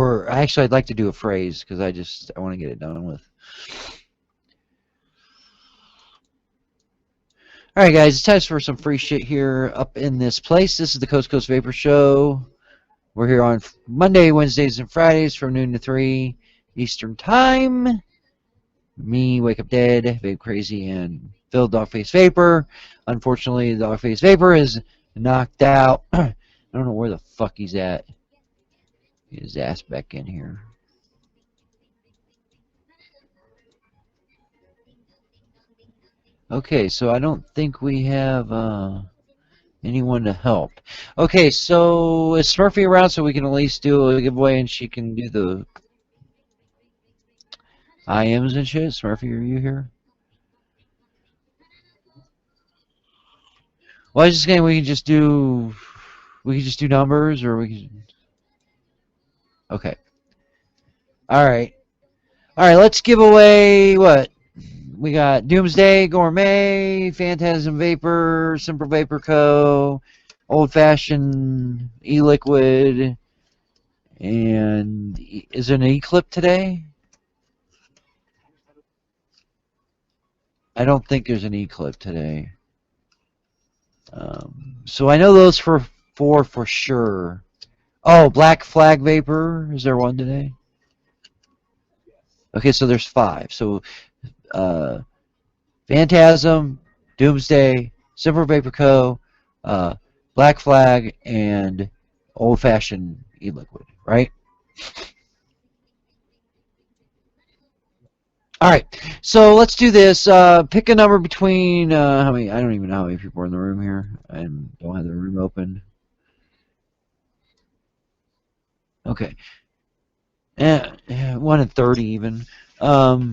Or actually, I'd like to do a phrase because I want to get it done with. All right, guys, it's time for some free shit here up in this place. This is the Coast Coast Vapor Show. We're here on Monday, Wednesdays, and Fridays from noon to 3 Eastern Time. Me, Wake Up Dead, Vape Crazy, and Phil Dogface Vapor. Unfortunately, the Dogface Vapor is knocked out. I don't know where the fuck he's at. Get his ass back in here. Okay, so I don't think we have anyone to help. Okay, so is Smurfy around so we can at least do a giveaway and she can do the IMs and shit? Smurfy, are you here? Well, I was just saying we can just do numbers, or we can. Okay. All right. All right. Let's give away what we got: Doomsday Gourmet, Phantasm Vapor, Simple Vapor Co., Old Fashioned E-Liquid, and is there an E-Clip today? I don't think there's an E-Clip today. So I know those for sure. Oh, Black Flag Vapor. Is there one today? Okay, so there's 5. So Phantasm, Doomsday, Silver Vapor Co., Black Flag, and Old Fashioned E-Liquid, right? All right, so let's do this. Pick a number between how many? I don't even know how many people are in the room here. I don't have the room open. Okay, 1 and 30 even. All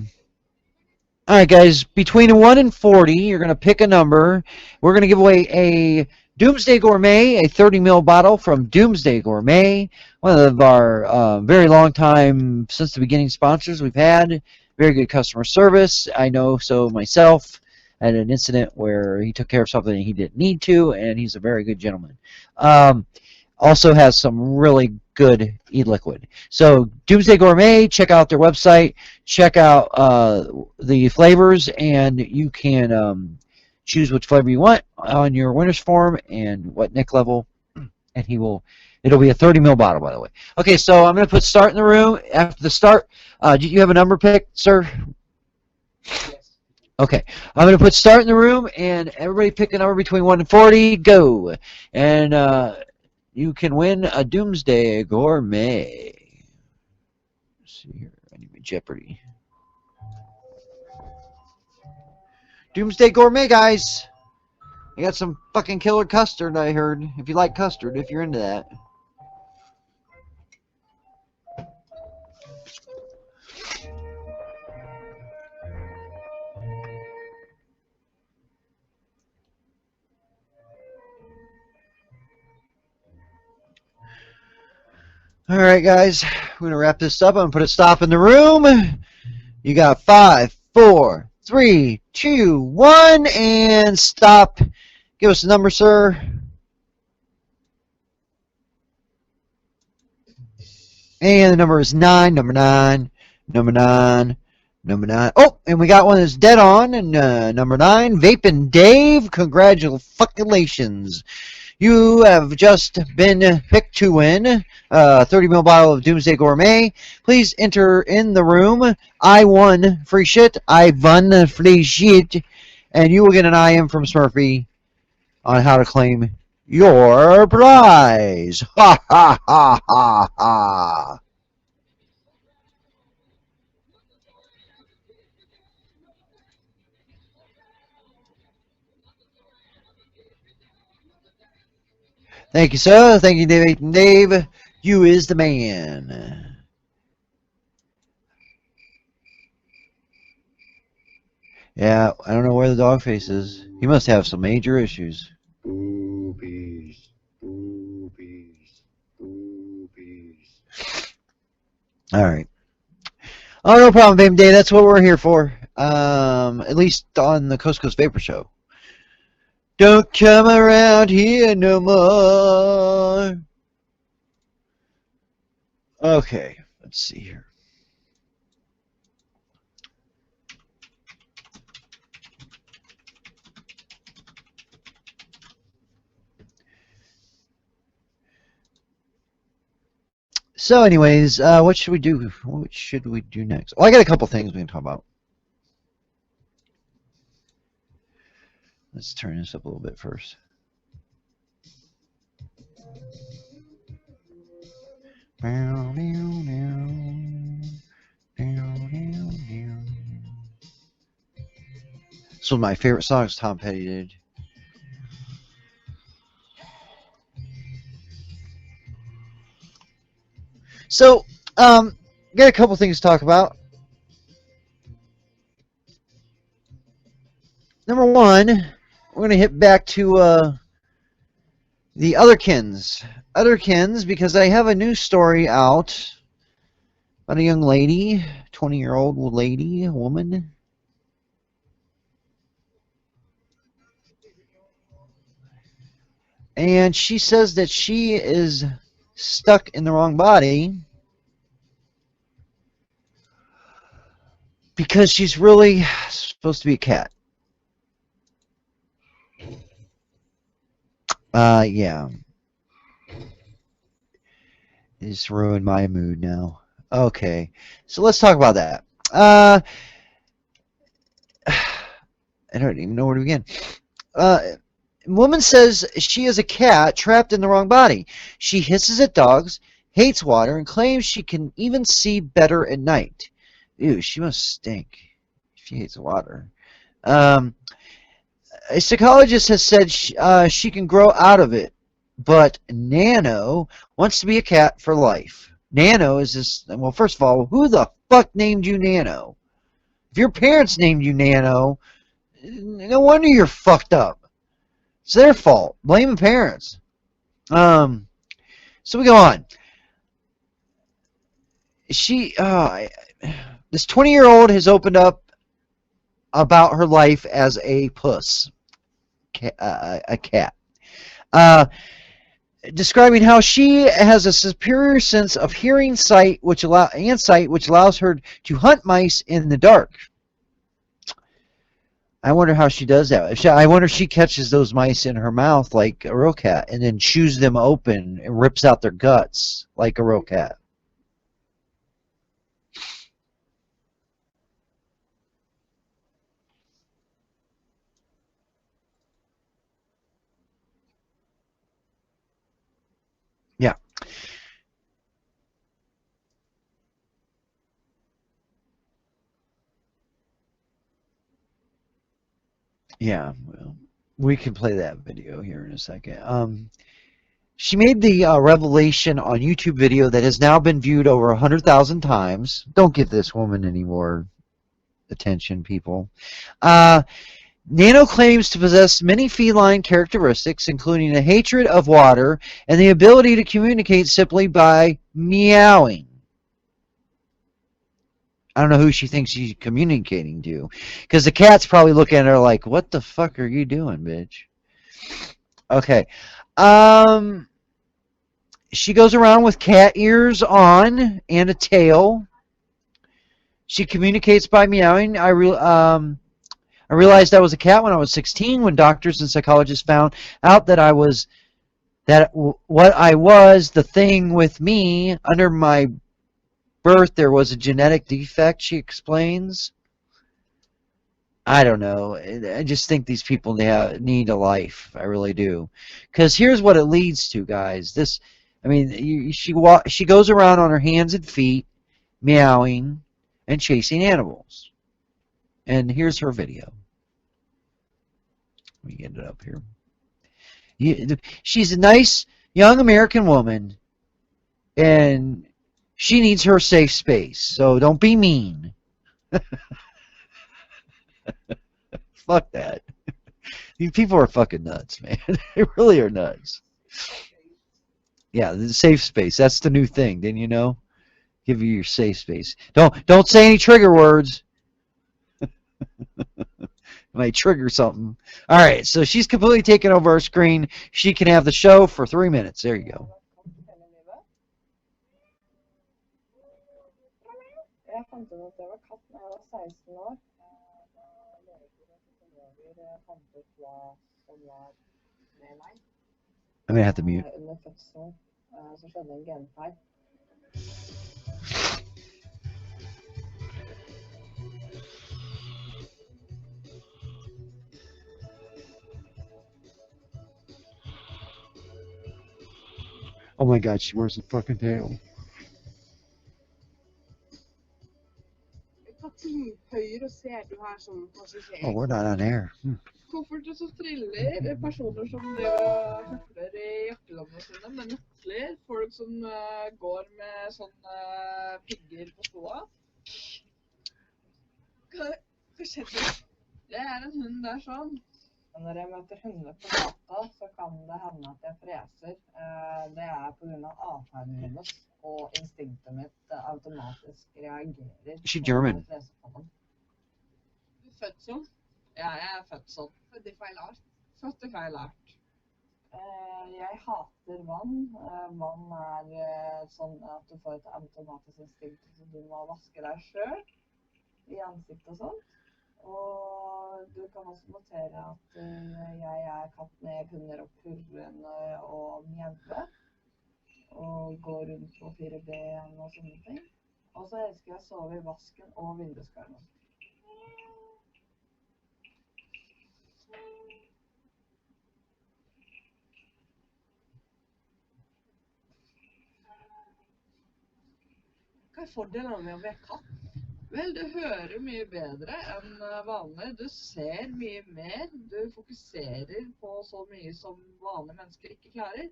right, guys. Between 1 and 40, you're gonna pick a number. We're gonna give away a Doomsday Gourmet, a 30 ml bottle from Doomsday Gourmet, one of our very long time since the beginning sponsors we've had. Very good customer service. I know so myself. I had an incident where he took care of something he didn't need to, and he's a very good gentleman. Also has some really good e-liquid. So Doomsday Gourmet, check out their website, check out the flavors, and you can choose which flavor you want on your winner's form and what nic level, and it'll be a 30 ml bottle, by the way. Okay, so I'm going to put start in the room. After the start, do you have a number picked, sir? Yes. Okay, I'm going to put start in the room, and everybody pick a number between 1 and 40. Go. And you can win a Doomsday Gourmet. Let's see here. I need my Jeopardy. Doomsday Gourmet, guys. I got some fucking killer custard, I heard. If you like custard, if you're into that. All right, guys. We're going to wrap this up. I'm going to put a stop in the room. You got 5, 4, 3, 2, 1, and stop. Give us a number, sir. And the number is 9, number 9, number 9, number 9. Oh, and we got one that's dead on, and number 9, Vapin' Dave. Congratulations. You have just been picked to win a 30 ml bottle of Doomsday Gourmet. Please enter in the room. I won free shit. I won free shit. And you will get an IM from Smurfy on how to claim your prize. Ha ha ha ha ha. Thank you, sir. Thank you, Dave. You is the man. Yeah, I don't know where the dog face is. He must have some major issues. Boobies. Boobies. Boobies. All right. Oh, no problem, baby Dave. That's what we're here for. At least on the Coast Coast Vapor Show. Don't come around here no more. Okay, let's see here. So, anyways, what should we do? What should we do next? Well, I got a couple things we can talk about. Let's turn this up a little bit first. It's one of my favorite songs Tom Petty did. So, got a couple things to talk about. Number one, we're going to hit back to the Otherkins. Otherkins, because I have a new story out about a young lady, 20-year-old lady, a woman. And she says that she is stuck in the wrong body because she's really supposed to be a cat. Yeah. It's ruined my mood now. Okay, so let's talk about that. I don't even know where to begin. Woman says she is a cat trapped in the wrong body. She hisses at dogs, hates water, and claims she can even see better at night. Ew, she must stink. She hates water. A psychologist has said she can grow out of it, but Nano wants to be a cat for life. Nano is this. Well, first of all, who the fuck named you Nano? If your parents named you Nano, no wonder you're fucked up. It's their fault. Blame the parents. So we go on. This 20-year-old has opened up about her life as a puss, a cat. Describing how she has a superior sense of hearing, sight, which allows her to hunt mice in the dark. I wonder how she does that. I wonder if she catches those mice in her mouth like a real cat and then chews them open and rips out their guts like a real cat. Yeah. Yeah. Well, we can play that video here in a second. She made the revelation on YouTube video that has now been viewed over 100,000 times. Don't give this woman any more attention, people. Nano claims to possess many feline characteristics, including a hatred of water and the ability to communicate simply by meowing. I don't know who she thinks she's communicating to, because the cat's probably looking at her like, "What the fuck are you doing, bitch?" Okay. She goes around with cat ears on and a tail. She communicates by meowing. I realized I was a cat when I was 16 when doctors and psychologists found out that what I was, the thing with me, under my birth there was a genetic defect, she explains. I don't know. I just think these people need a life. I really do. Because here's what it leads to, guys. She goes around on her hands and feet, meowing and chasing animals. And here's her video. Let me get it up here. She's a nice young American woman, and she needs her safe space. So don't be mean. Fuck that. These people are fucking nuts, man. They really are nuts. Yeah, the safe space. That's the new thing. Didn't you know? Give you your safe space. Don't say any trigger words. Might trigger something. All right, so she's completely taken over our screen. She can have the show for 3 minutes. There you go. Jeg fant ut at jeg var katt da jeg var 16 år. Da leger og psykologer fant ut hva som var med meg. I'm gonna have to mute. Under fødselen så skjedde en genfeil. Oh my god, she wears a fucking tail. Ta til høyre og ser du her som passasjer. Oh, we're not on air. Kofferter som triller, personer som høfler i jakkelommene sine med nøkler, folk som går med sånne pigger på skoa. Hva skjedde? Det en hund der sånn. Når jeg møter hunder på gata, så kan det hende at jeg freser. Det på grunn av atferden hennes, og instinktet mitt automatisk reagerer. Is she German? På å frese på dem. Du født sånn? Ja, jeg født sånn. Født i feil art. Født i feil art. Jeg hater vann. Vann sånn at du får et automatisk instinkt, så du må vaske deg selv i ansiktet og sånt. Og du kan også notere at jeg katt med hunder og purrende og mjauve. Og går rundt på 4 ben og sånne ting. Og så elsker jeg å sove i vasken og vinduskarmen. Hva fordelene med å være katt? Vel, du hører mye bedre enn vanlig. Du ser mye mer. Du fokuserer på så mye som vanlige mennesker ikke klarer.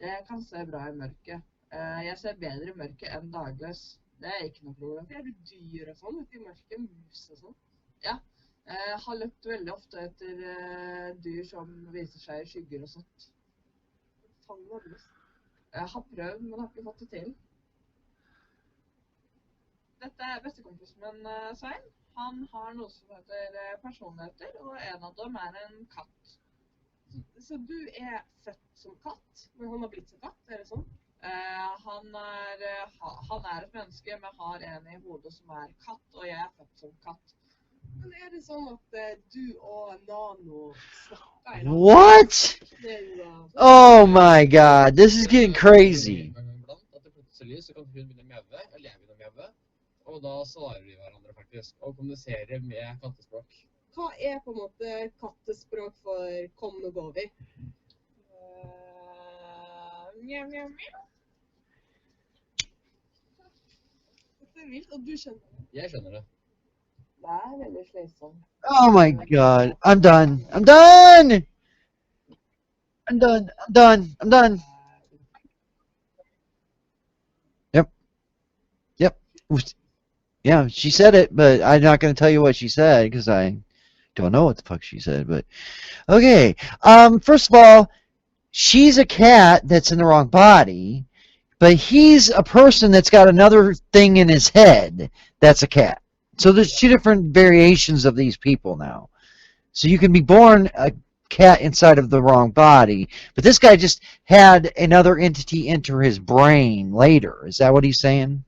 Jeg kan se bra i mørket. Jeg ser bedre i mørket enn dagløs. Det ikke noe problem. Er du dyr og sånn ute i mørket? Mus og sånn? Ja. Jeg har løpt veldig ofte etter dyr som viser seg i skygger og sånt. Faen, hva har du lyst? Jeg har prøvd, men har ikke fått det til. Dette bestekompisen min, Svein. Han har noe som heter personligheter, og en av dem en katt. Så du født som katt, men han har blitt som katt, det sånn? Han et menneske, men har en i hodet som katt, og jeg født som katt. Men det sånn at du og Nano snakker i dag? What? Oh my god, this is getting crazy. At det plutselig så kan hun begynne å mjaue, eller jeg begynne å mjaue, og da svarer vi hverandre faktisk, og kommuniserer med kattespråk. Hva på en måte kattespråk for kom, nå går vi? Mjau, mjau, mjau. Dette vilt, og du skjønner det? Jeg skjønner det. Det veldig slitsomt. Oh my god, I'm done. I'm done! I'm done. I'm done. I'm done. Yep. Yep. Yeah, she said it, but I'm not going to tell you what she said because I don't know what the fuck she said. But okay. First of all, she's a cat that's in the wrong body, but he's a person that's got another thing in his head that's a cat. So there's 2 different variations of these people now. So you can be born a cat inside of the wrong body, but this guy just had another entity enter his brain later. Is that what he's saying?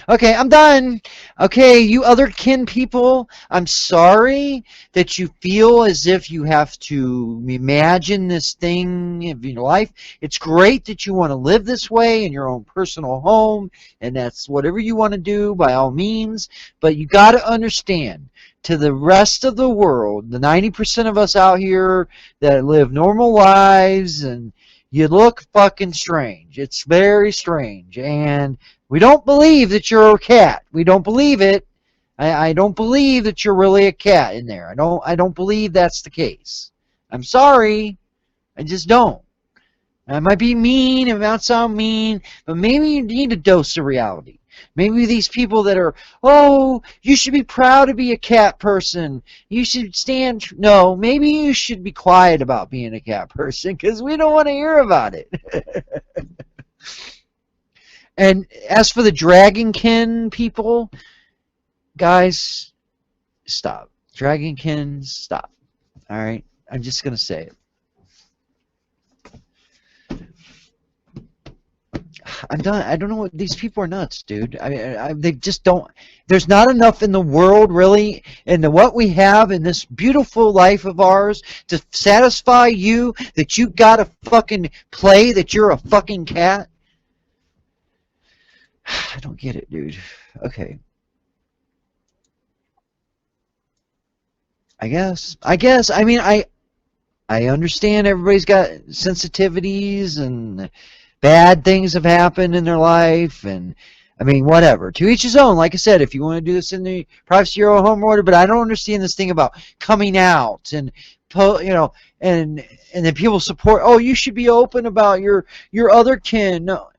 Okay, I'm done. Okay, you other kin people, I'm sorry that you feel as if you have to imagine this thing in your life. It's great that you want to live this way in your own personal home, and that's whatever you want to do by all means, but you got to understand, to the rest of the world, the 90% of us out here that live normal lives, and you look fucking strange. It's very strange, and we don't believe that you're a cat. We don't believe it. I don't believe that you're really a cat in there. I don't believe that's the case. I'm sorry. I just don't. I might be mean, it might sound mean, but maybe you need a dose of reality. Maybe these people that are, oh, you should be proud to be a cat person. You should stand. No, maybe you should be quiet about being a cat person because we don't want to hear about it. And as for the Dragonkin people, guys, stop. Dragonkin, stop. All right? I'm just going to say it. I'm done. I don't know what these people are nuts, dude. They just don't. There's not enough in the world, really, and what we have in this beautiful life of ours to satisfy you that you gotta fucking play that you're a fucking cat. I don't get it, dude. Okay. I guess. I mean, I understand everybody's got sensitivities and bad things have happened in their life, and I mean, whatever. To each his own. Like I said, if you want to do this in the privacy of your own home order, but I don't understand this thing about coming out and and then people support. Oh, you should be open about your other kin. No.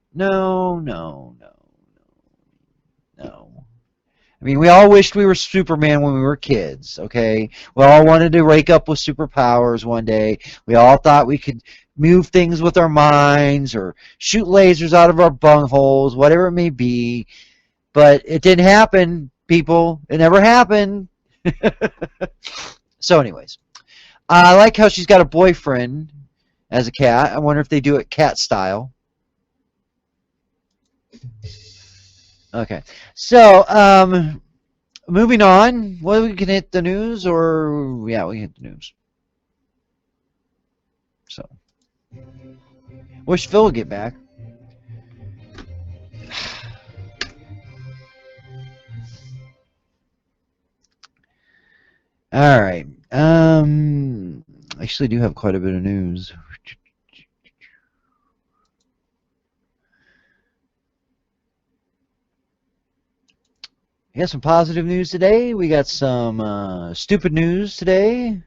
I mean, we all wished we were Superman when we were kids, okay? We all wanted to wake up with superpowers one day. We all thought we could move things with our minds or shoot lasers out of our bungholes, whatever it may be. But it didn't happen, people. It never happened. So anyways, I like how she's got a boyfriend as a cat. I wonder if they do it cat style. Okay, so moving on. Well, we can hit the news, or yeah, we can hit the news. So, wish Phil would get back. All right. Actually, do have quite a bit of news. We got some positive news today. We got some stupid news today.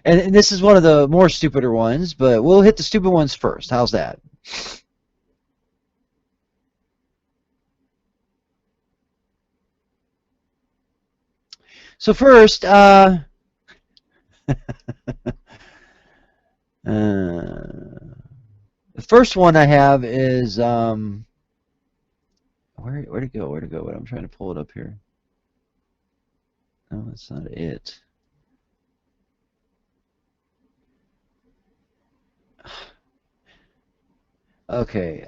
And this is one of the more stupider ones, but we'll hit the stupid ones first. How's that? So first, the first one I have is where'd it go? Where'd it go? I'm trying to pull it up here. No, that's not it. Okay.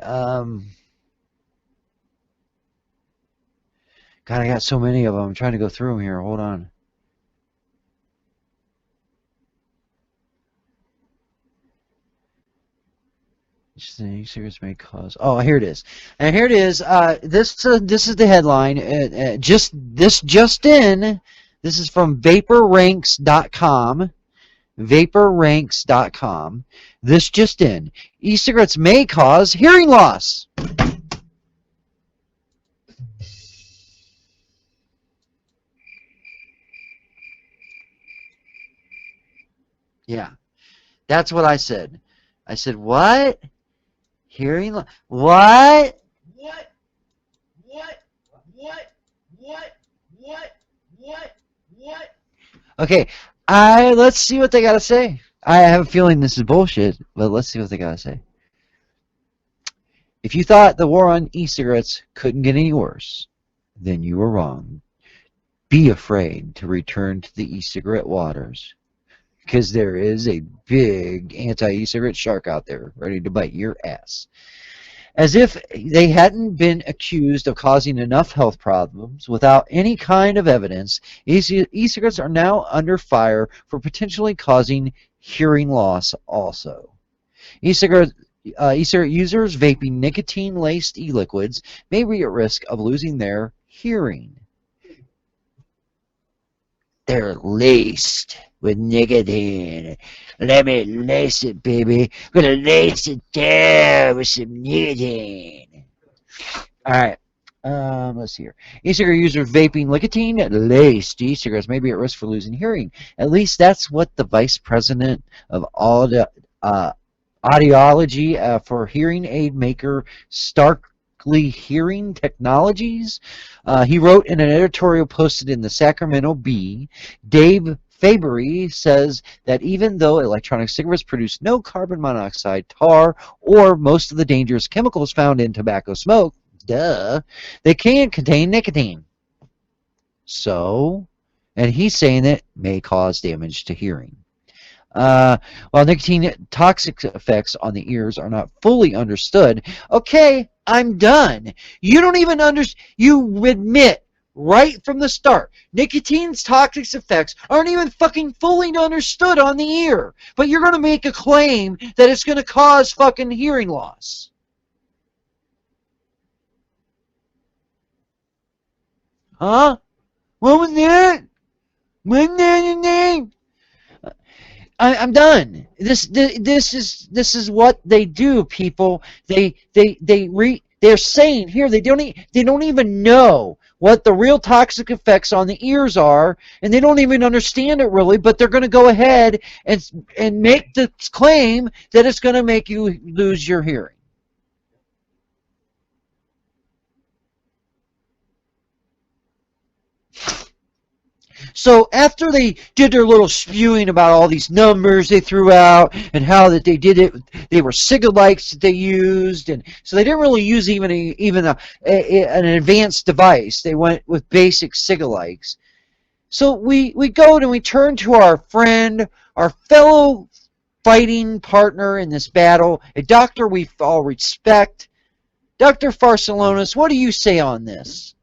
God, I got so many of them. I'm trying to go through them here. Hold on. Cigarettes may cause. Oh, here it is. And here it is. This is the headline. Just in. This is from Vaporranks.com. Vaporranks.com. This just in. E-cigarettes may cause hearing loss. Yeah, that's what I said. I said, what? Hearing loss? What? What? Okay, let's see what they got to say. I have a feeling this is bullshit, but let's see what they got to say. If you thought the war on e-cigarettes couldn't get any worse, then you were wrong. Be afraid to return to the e-cigarette waters, because there is a big anti-e-cigarette shark out there ready to bite your ass. As if they hadn't been accused of causing enough health problems without any kind of evidence, e-cigarettes are now under fire for potentially causing hearing loss also. E-cigarette users vaping nicotine-laced e-liquids may be at risk of losing their hearing. They're laced with nicotine. Let me lace it, baby. I'm gonna lace it down with some nicotine. Alright. Let's see here. E-cigarette users vaping nicotine-laced e-cigarettes may be at risk for losing hearing. At least that's what the vice president of audiology for hearing aid maker Starkly Hearing Technologies. He wrote in an editorial posted in the Sacramento Bee. Dave Fabry says that even though electronic cigarettes produce no carbon monoxide, tar, or most of the dangerous chemicals found in tobacco smoke, they can contain nicotine. So, and he's saying that may cause damage to hearing. While nicotine toxic effects on the ears are not fully understood, okay, I'm done. You don't even understand. You admit right from the start, nicotine's toxic effects aren't even fucking fully understood on the ear. But you're going to make a claim that it's going to cause fucking hearing loss. Huh? What was that? What's that name? I'm done. This is what they do, people. They're saying here they don't even know what the real toxic effects on the ears are, and they don't even understand it really. But they're going to go ahead and make the claim that it's going to make you lose your hearing. So after they did their little spewing about all these numbers they threw out and how that they did it, they were SIGA-likes that they used, and so they didn't really use an advanced device. They went with basic SIGA-likes. So we go and we turn to our friend, our fellow fighting partner in this battle, a doctor we all respect, Dr. Farcellonis. What do you say on this?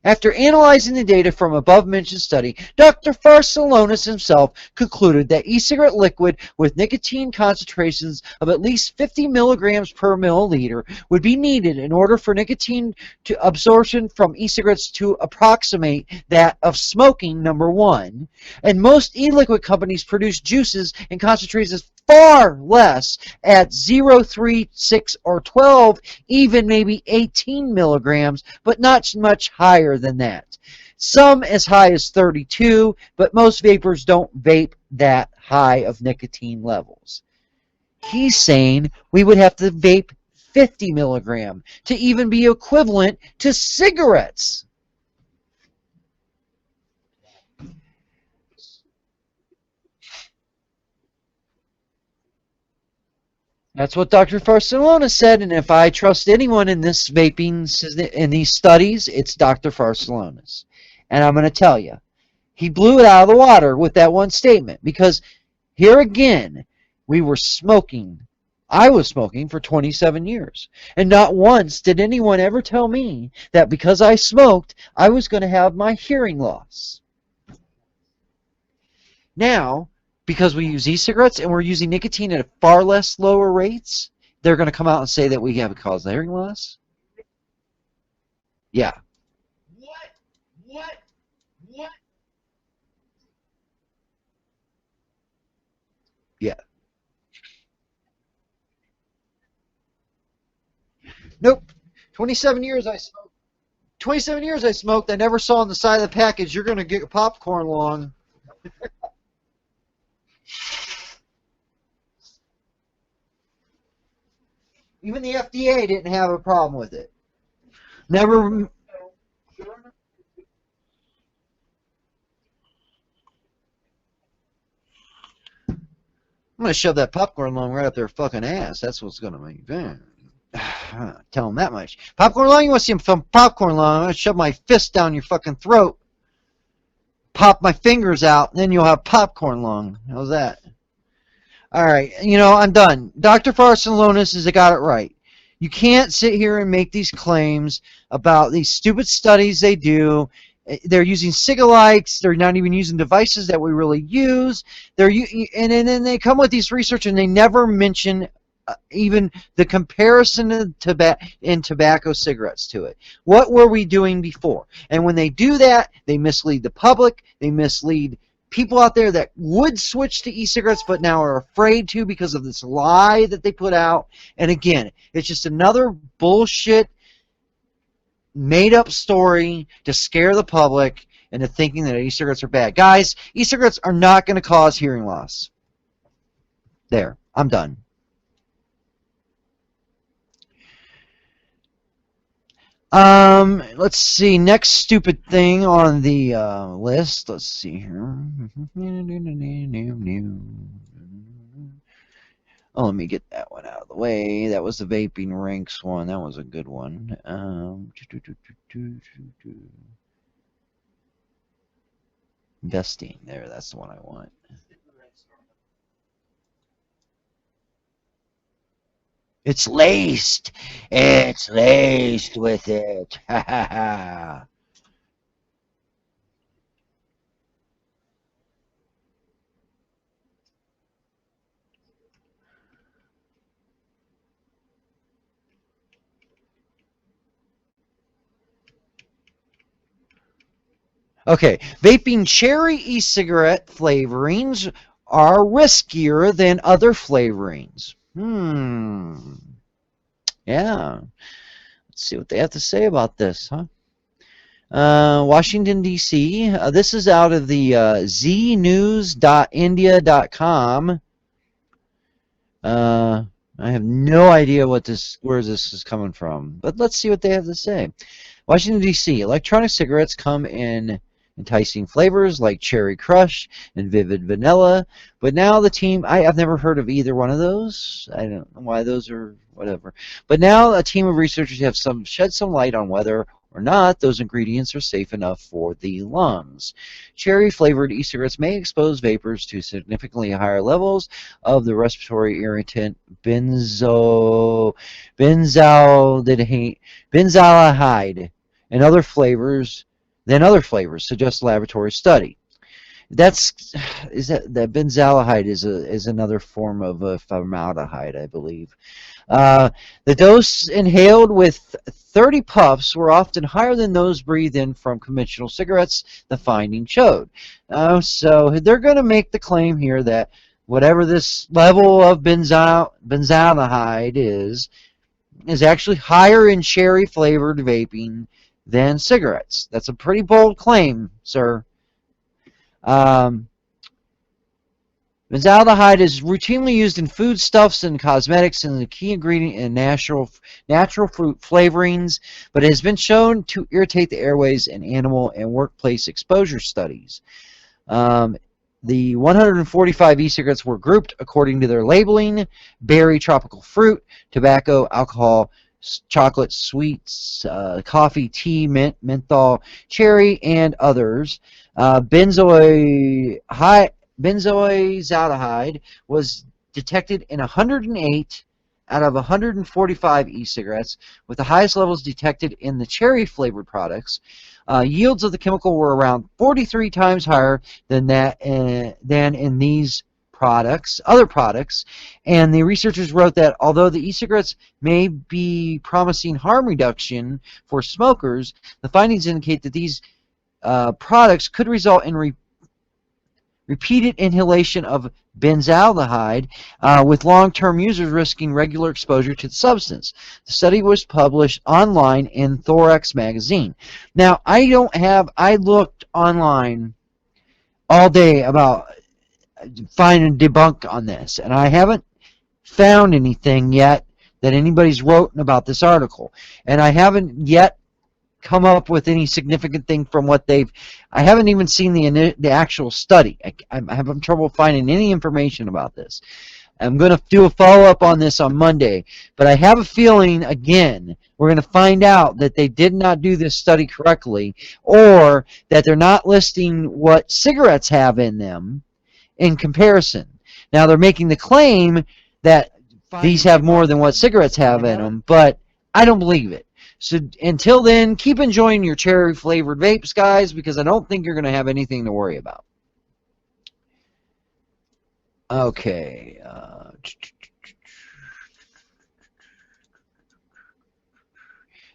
After analyzing the data from above-mentioned study, Dr. Farcellonis himself concluded that e-cigarette liquid with nicotine concentrations of at least 50 milligrams per milliliter would be needed in order for nicotine absorption from e-cigarettes to approximate that of smoking, number one. And most e-liquid companies produce juices in concentrations far less at 0, 3, 6, or 12, even maybe 18 milligrams, but not much higher than that. Some as high as 32, but most vapors don't vape that high of nicotine levels. He's saying we would have to vape 50 milligram to even be equivalent to cigarettes. That's what Dr. Farcelona said, and if I trust anyone in this in these studies, it's Dr. Farcelona's. And I'm going to tell you, he blew it out of the water with that one statement, because here again, we were smoking. I was smoking for 27 years, and not once did anyone ever tell me that because I smoked, I was going to have my hearing loss. Now, because we use e-cigarettes and we're using nicotine at far less lower rates, they're going to come out and say that we have caused hearing loss? Yeah. What? Yeah. Nope. 27 years I smoked. 27 years I smoked. I never saw on the side of the package, you're going to get popcorn lung. Even the FDA didn't have a problem with it. Never. I'm going to shove that popcorn lung right up their fucking ass. That's what's going to make it. Tell them that much. Popcorn lung, you want to see some popcorn lung? I'm going to shove my fist down your fucking throat, pop my fingers out, and then you'll have popcorn lung. How's that? All right, I'm done. Dr. Farcellonis has got it right. You can't sit here and make these claims about these stupid studies they do. They're using SIGA-likes. They're not even using devices that we really use. And then they come with these research and they never mention even the comparison of tobacco cigarettes to it. What were we doing before? And when they do that, they mislead the public. They mislead people out there that would switch to e-cigarettes but now are afraid to because of this lie that they put out. And again, it's just another bullshit made-up story to scare the public into thinking that e-cigarettes are bad. Guys, e-cigarettes are not going to cause hearing loss. There, I'm done. Let's see. Next stupid thing on the list. Let's see here. Oh, let me get that one out of the way. That was the vaping ranks one. That was a good one. Investing. There, that's the one I want. It's laced. It's laced with it. Ha ha ha. Okay, vaping cherry e-cigarette flavorings are riskier than other flavorings. Yeah. Let's see what they have to say about this, huh? Washington, D.C. This is out of the znews.india.com. I have no idea where this is coming from, but let's see what they have to say. Washington, D.C. Electronic cigarettes come in enticing flavors like Cherry Crush and Vivid Vanilla, but now the team, I've never heard of either one of those. I don't know why those are whatever. But now a team of researchers have shed some light on whether or not those ingredients are safe enough for the lungs. Cherry-flavored e-cigarettes may expose vapors to significantly higher levels of the respiratory irritant benzaldehyde and other flavors suggests laboratory study. That benzaldehyde is another form of formaldehyde, I believe. The dose inhaled with 30 puffs were often higher than those breathed in from conventional cigarettes, the finding showed. So they're going to make the claim here that whatever this level of benzaldehyde is actually higher in cherry-flavored vaping than cigarettes. That's a pretty bold claim, sir. Benzaldehyde is routinely used in foodstuffs and cosmetics and the key ingredient in natural fruit flavorings, but it has been shown to irritate the airways in animal and workplace exposure studies. The 145 e-cigarettes were grouped according to their labeling: berry, tropical fruit, tobacco, alcohol, chocolate, sweets, coffee, tea, mint, menthol, cherry, and others. Benzoyzaldehyde was detected in 108 out of 145 e-cigarettes, with the highest levels detected in the cherry-flavored products. Yields of the chemical were around 43 times higher than in these other products, and the researchers wrote that although the e-cigarettes may be promising harm reduction for smokers, the findings indicate that these products could result in repeated inhalation of benzaldehyde, with long-term users risking regular exposure to the substance. The study was published online in Thorax magazine. Now, I looked online all day about finding debunk on this, and I haven't found anything yet that anybody's written about this article, and I haven't yet come up with any significant thing from what I haven't even seen the actual study. I'm having trouble finding any information about this. I'm going to do a follow-up on this on Monday, but I have a feeling, again, we're going to find out that they did not do this study correctly, or that they're not listing what cigarettes have in them in comparison. Now, they're making the claim that these have more than what cigarettes have in them, but I don't believe it. So until then, keep enjoying your cherry-flavored vapes, guys, because I don't think you're going to have anything to worry about. Okay.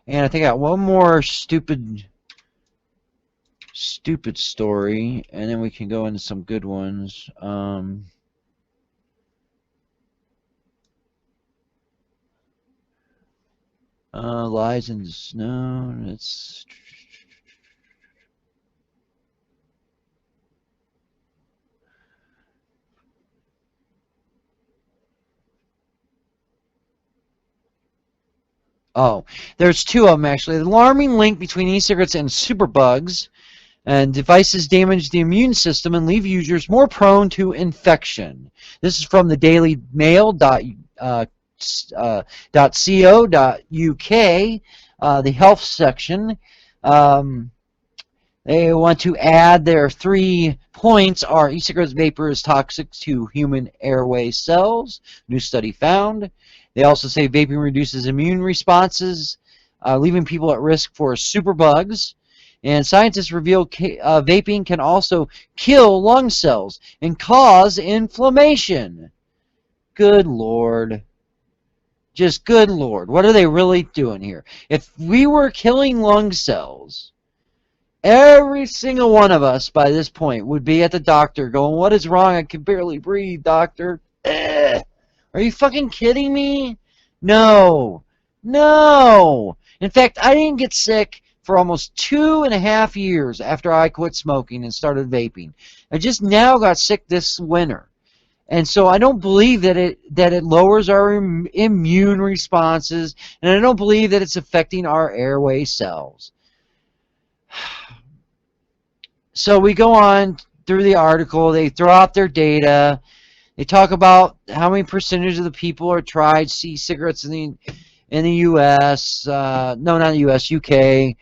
And I think I got one more stupid story, and then we can go into some good ones. Lies in the snow. It's there's two of them actually. The alarming link between e-cigarettes and superbugs, and devices damage the immune system and leave users more prone to infection. This is from the Daily Mail. .co.uk, the health section. They want to add their 3 points are e-cigarettes vapor is toxic to human airway cells. New study found. They also say vaping reduces immune responses, leaving people at risk for superbugs. And scientists reveal vaping can also kill lung cells and cause inflammation. Good Lord. Just good Lord. What are they really doing here? If we were killing lung cells, every single one of us by this point would be at the doctor going, "What is wrong? I can barely breathe, doctor." Ugh. Are you fucking kidding me? No. No. In fact, I didn't get sick for almost 2.5 years after I quit smoking and started vaping. I just now got sick this winter. And so I don't believe that it lowers our immune responses, and I don't believe that it's affecting our airway cells. So we go on through the article. They throw out their data. They talk about how many percentage of the people are tried e-cigarettes in the U.S. No, not the U.S. UK.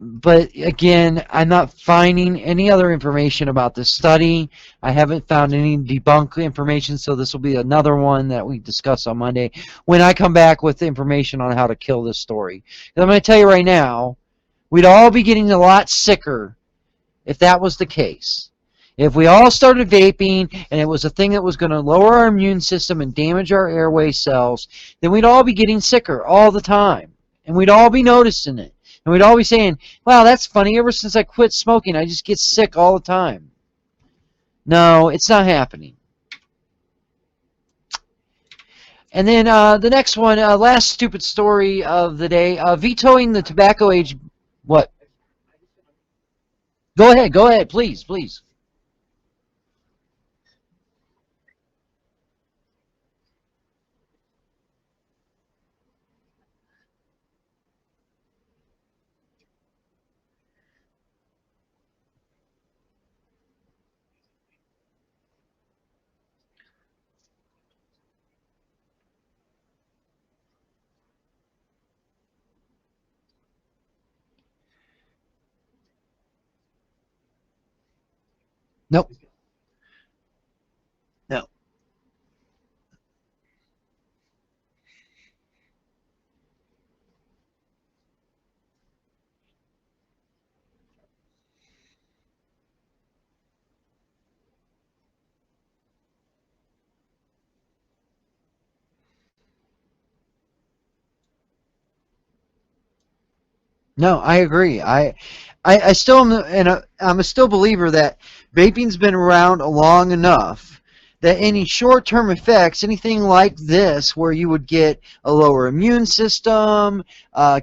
But again, I'm not finding any other information about this study. I haven't found any debunk information, so this will be another one that we discuss on Monday when I come back with information on how to kill this story. And I'm going to tell you right now, we'd all be getting a lot sicker if that was the case. If we all started vaping and it was a thing that was going to lower our immune system and damage our airway cells, then we'd all be getting sicker all the time. And we'd all be noticing it. And we'd all be saying, "Wow, that's funny. Ever since I quit smoking, I just get sick all the time." No, it's not happening. And then the next one, last stupid story of the day, vetoing the tobacco age. What? Go ahead, please, please. Nope. No. No, I agree. I still am, and I'm a still believer that vaping's been around long enough that any short-term effects, anything like this, where you would get a lower immune system,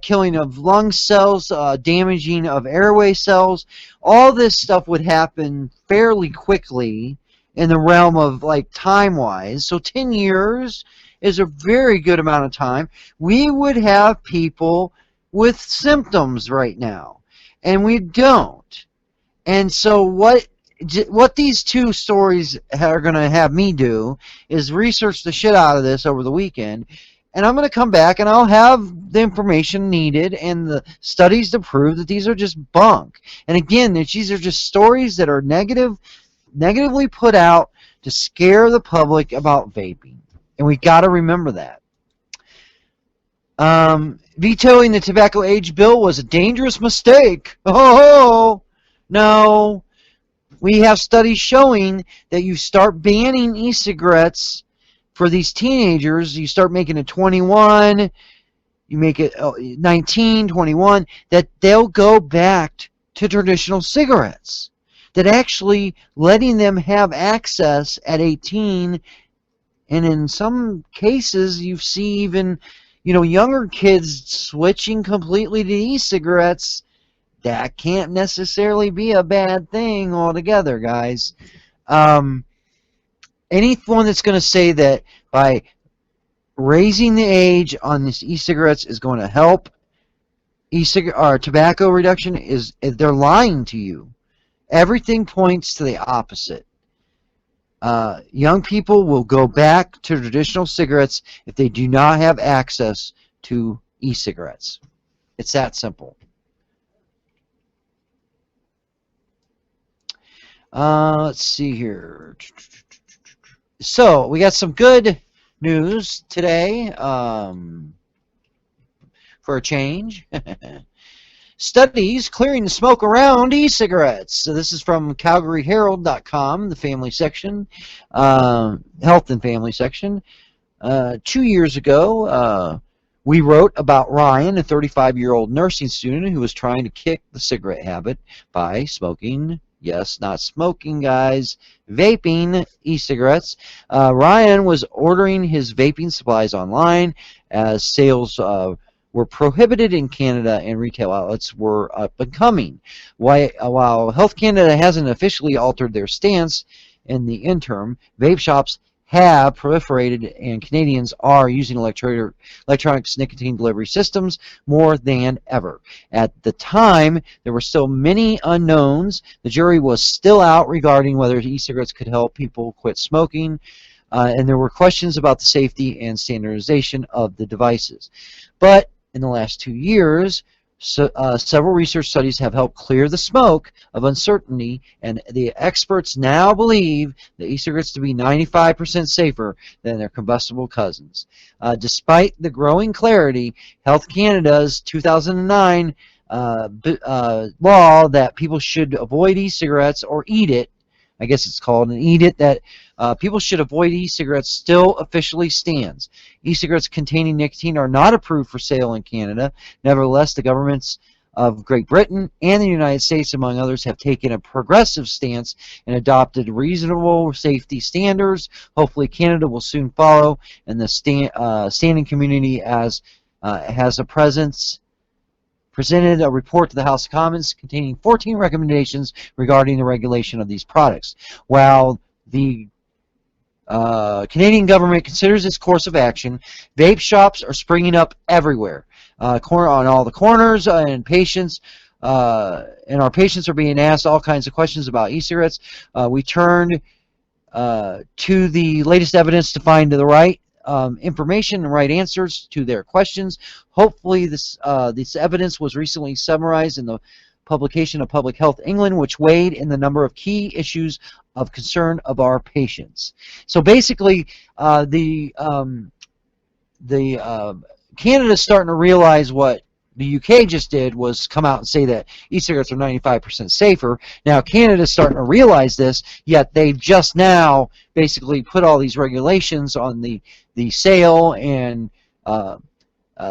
killing of lung cells, damaging of airway cells, all this stuff would happen fairly quickly in the realm of like time-wise. So 10 years is a very good amount of time. We would have people with symptoms right now, and we don't. And so what these two stories are going to have me do is research the shit out of this over the weekend, and I'm going to come back and I'll have the information needed and the studies to prove that these are just bunk. And again, these are just stories that are negatively put out to scare the public about vaping, and we got to remember that. Vetoing the tobacco age bill was a dangerous mistake. Oh, no. We have studies showing that you start banning e-cigarettes for these teenagers. You start making it 21, you make it 19, 21, that they'll go back to traditional cigarettes. That actually letting them have access at 18, and in some cases you see even younger kids switching completely to e-cigarettes. That can't necessarily be a bad thing altogether, guys. Anyone that's going to say that by raising the age on these e-cigarettes is going to help or tobacco reduction they're lying to you. Everything points to the opposite. Young people will go back to traditional cigarettes if they do not have access to e-cigarettes. It's that simple. Let's see here. So we got some good news today, for a change. Studies clearing the smoke around e-cigarettes. So this is from CalgaryHerald.com, the family section, health and family section. 2 years ago, we wrote about Ryan, a 35-year-old nursing student who was trying to kick the cigarette habit by smoking, yes, not smoking, guys, vaping e-cigarettes. Ryan was ordering his vaping supplies online as sales were prohibited in Canada and retail outlets were up and coming. While Health Canada hasn't officially altered their stance in the interim, vape shops have proliferated and Canadians are using electronic nicotine delivery systems more than ever. At the time, there were still many unknowns. The jury was still out regarding whether e-cigarettes could help people quit smoking, and there were questions about the safety and standardization of the devices. But in the last 2 years, several research studies have helped clear the smoke of uncertainty, and the experts now believe the e-cigarettes to be 95% safer than their combustible cousins. Despite the growing clarity, Health Canada's 2009 law that people should avoid e-cigarettes or eat it, I guess it's called an eat it, that people should avoid e-cigarettes still officially stands. E-cigarettes containing nicotine are not approved for sale in Canada. Nevertheless, the governments of Great Britain and the United States, among others, have taken a progressive stance and adopted reasonable safety standards. Hopefully, Canada will soon follow, and the standing community has a presence. Presented a report to the House of Commons containing 14 recommendations regarding the regulation of these products. While the Canadian government considers this course of action, vape shops are springing up everywhere, on all the corners, and our patients are being asked all kinds of questions about e-cigarettes. We turned to the latest evidence to find the right information and right answers to their questions. Hopefully, this evidence was recently summarized in the publication of Public Health England, which weighed in the number of key issues of concern of our patients. So basically, Canada's starting to realize what the UK just did was come out and say that e-cigarettes are 95% safer. Now Canada's starting to realize this, yet they've just now basically put all these regulations on the sale and the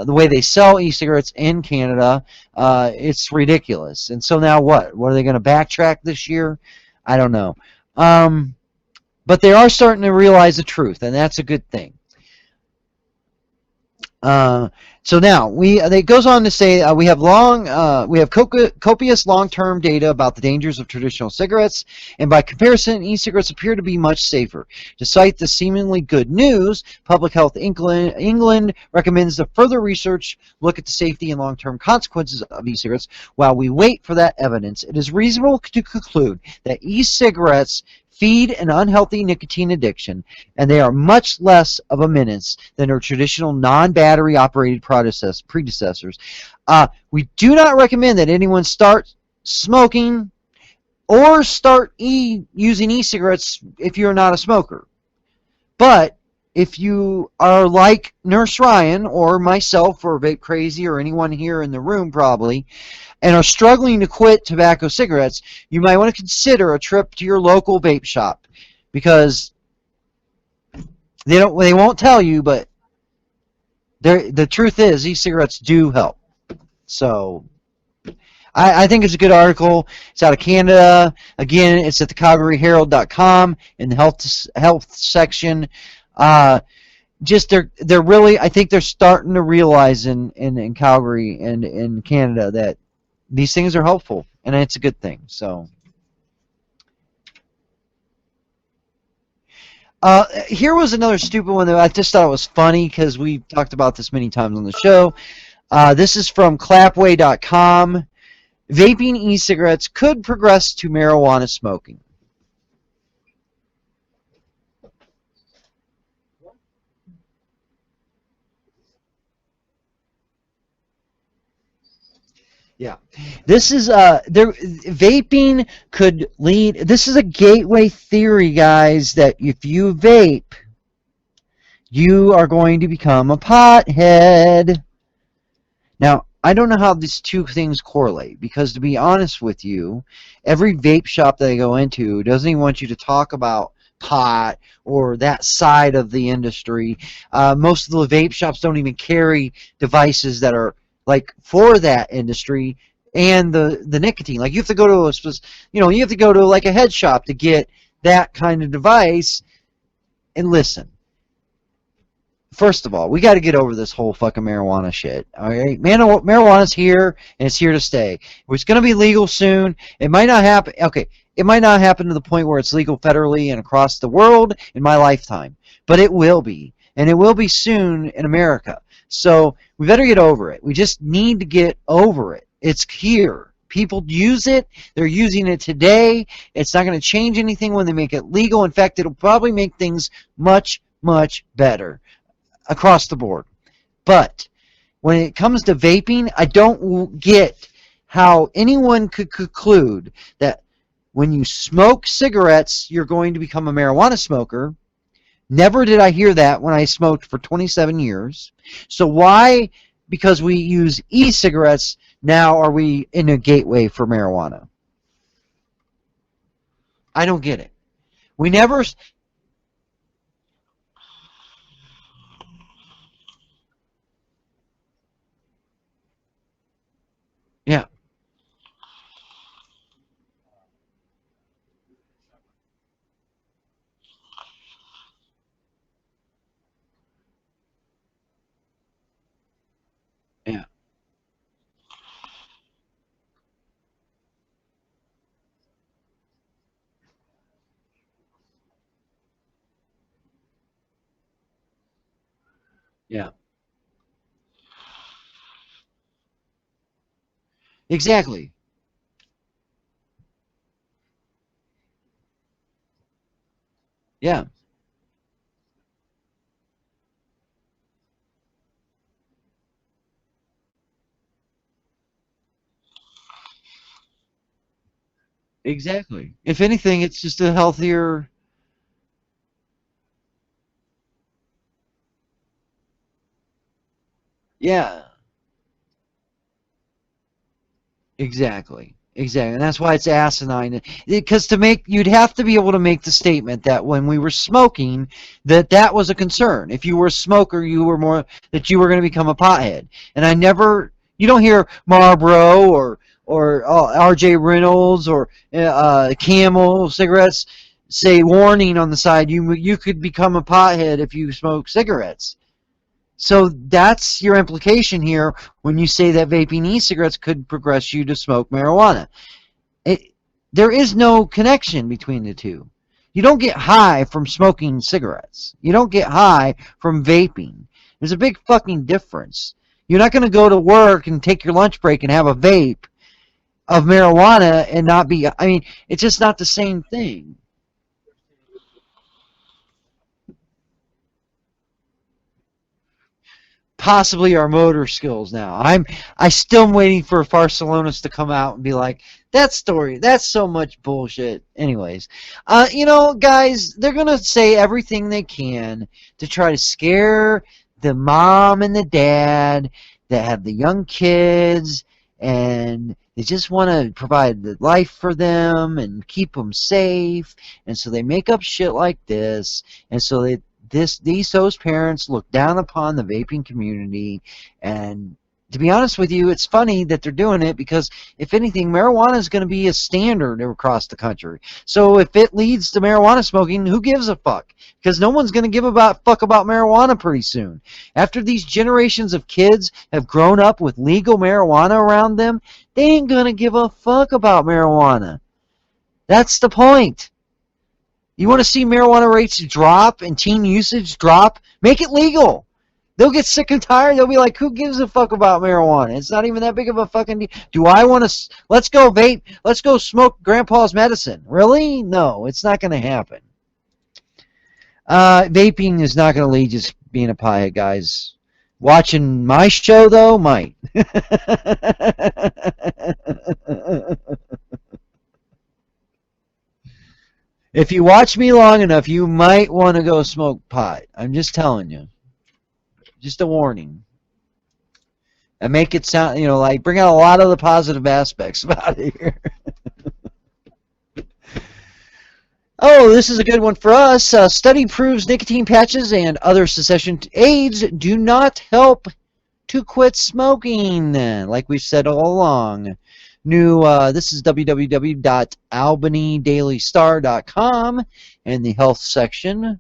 way they sell e-cigarettes in Canada. It's ridiculous. And so now what? What are they going to backtrack this year? I don't know. But they are starting to realize the truth, and that's a good thing. So now it goes on to say we have copious long-term data about the dangers of traditional cigarettes, and by comparison, e-cigarettes appear to be much safer. Despite the seemingly good news, Public Health England recommends that further research look at the safety and long-term consequences of e-cigarettes. While we wait for that evidence, it is reasonable to conclude that e-cigarettes feed an unhealthy nicotine addiction, and they are much less of a menace than their traditional non-battery operated predecessors. We do not recommend that anyone start smoking or start using e-cigarettes if you're not a smoker. But if you are like Nurse Ryan or myself or Vape Crazy or anyone here in the room probably, and are struggling to quit tobacco cigarettes, you might want to consider a trip to your local vape shop, because they won't tell you, but the truth is e-cigarettes do help. So I think it's a good article. It's out of Canada. Again, it's at the CalgaryHerald.com in the health section. Just they're really, I think they're starting to realize in Calgary and in Canada that these things are helpful, and it's a good thing. So here was another stupid one that I just thought was funny because we've talked about this many times on the show. This is from clapway.com. Vaping e-cigarettes could progress to marijuana smoking. Yeah. This is there vaping could lead, this is a gateway theory, guys, that if you vape, you are going to become a pothead. Now, I don't know how these two things correlate because, to be honest with you, every vape shop that I go into doesn't even want you to talk about pot or that side of the industry. Most of the vape shops don't even carry devices that are like for that industry and the nicotine. Like you have to go to you have to go to like a head shop to get that kind of device. And listen, first of all, we got to get over this whole fucking marijuana shit. All right, man, marijuana's here and it's here to stay. It's going to be legal soon. It might not happen. Okay, it might not happen to the point where it's legal federally and across the world in my lifetime, but it will be, and it will be soon in America. So we better get over it. We just need to get over it. It's here. People use it. They're using it today. It's not going to change anything when they make it legal. In fact, it'll probably make things much, much better across the board. But when it comes to vaping, I don't get how anyone could conclude that when you smoke cigarettes, you're going to become a marijuana smoker. Never did I hear that when I smoked for 27 years. So why, because we use e-cigarettes, now are we in a gateway for marijuana? I don't get it. We never... Yeah, yeah, yeah. Exactly. Yeah, exactly. If anything, it's just a healthier... Yeah, exactly. Exactly. And that's why it's asinine. Because to make, you'd have to be able to make the statement that when we were smoking, that that was a concern. If you were a smoker, you were more, that you were going to become a pothead. And I never, you don't hear Marlboro or R.J. Reynolds or Camel cigarettes say warning on the side, you could become a pothead if you smoke cigarettes. So that's your implication here when you say that vaping e-cigarettes could progress you to smoke marijuana. It, there is no connection between the two. You don't get high from smoking cigarettes. You don't get high from vaping. There's a big fucking difference. You're not going to go to work and take your lunch break and have a vape of marijuana and not be... I mean, it's just not the same thing. Possibly our motor skills now. I still am waiting for Barcelonas to come out and be like, that story, that's so much bullshit. Anyways, guys, they're gonna say everything they can to try to scare the mom and the dad that have the young kids, and they just want to provide the life for them and keep them safe, and so they make up shit like this, and so those parents look down upon the vaping community. And to be honest with you, it's funny that they're doing it because, if anything, marijuana is going to be a standard across the country. So if it leads to marijuana smoking, who gives a fuck? Because no one's going to give a fuck about marijuana pretty soon. After these generations of kids have grown up with legal marijuana around them, they ain't going to give a fuck about marijuana. That's the point. You want to see marijuana rates drop and teen usage drop? Make it legal. They'll get sick and tired. They'll be like, who gives a fuck about marijuana? It's not even that big of a fucking deal. Do I want to... Let's go vape. Let's go smoke grandpa's medicine. Really? No, it's not going to happen. Vaping is not going to lead to being a pie, guys. Watching my show, though, might. If you watch me long enough, you might want to go smoke pot. I'm just telling you. Just a warning. And make it sound, like bring out a lot of the positive aspects about it here. Oh, this is a good one for us. Study proves nicotine patches and other cessation aids do not help to quit smoking, like we've said all along. This is www.albanydailystar.com in the health section.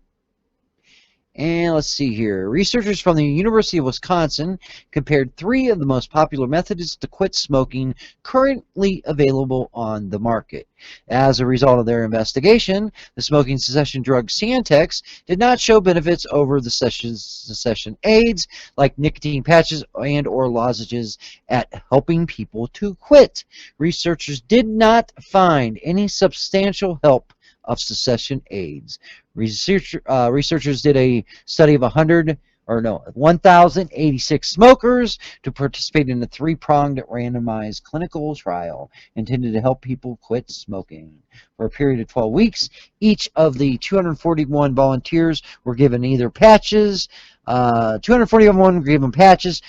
And let's see here. Researchers from the University of Wisconsin compared 3 of the most popular methods to quit smoking currently available on the market. As a result of their investigation, the smoking cessation drug Santex did not show benefits over the cessation aids like nicotine patches and or lozenges at helping people to quit. Researchers did not find any substantial help of cessation aids. Researchers did a study of 1,086 smokers to participate in a 3-pronged randomized clinical trial intended to help people quit smoking. For a period of 12 weeks, each of the 241 volunteers were given either patches, 241 were given patches,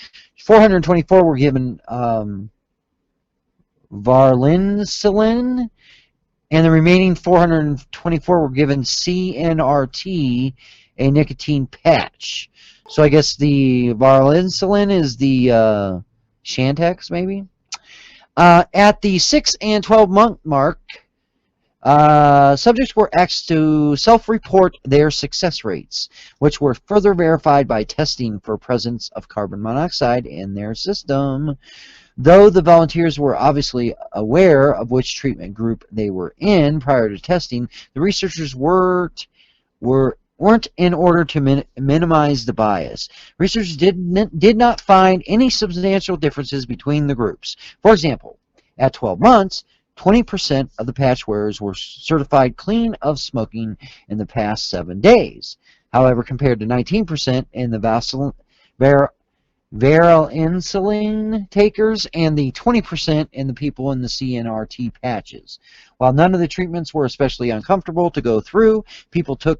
424 were given varlincillin, and the remaining 424 were given CNRT, a nicotine patch. So I guess the varlincillin is the Shantex, maybe? At the 6 and 12-month mark, subjects were asked to self-report their success rates, which were further verified by testing for presence of carbon monoxide in their system. Though the volunteers were obviously aware of which treatment group they were in prior to testing, the researchers weren't in order to minimize the bias. Researchers did not find any substantial differences between the groups. For example, at 12 months, 20% of the patch wearers were certified clean of smoking in the past 7 days. However, compared to 19% in the varlincillin takers and the 20% in the people in the CNRT patches. While none of the treatments were especially uncomfortable to go through, people who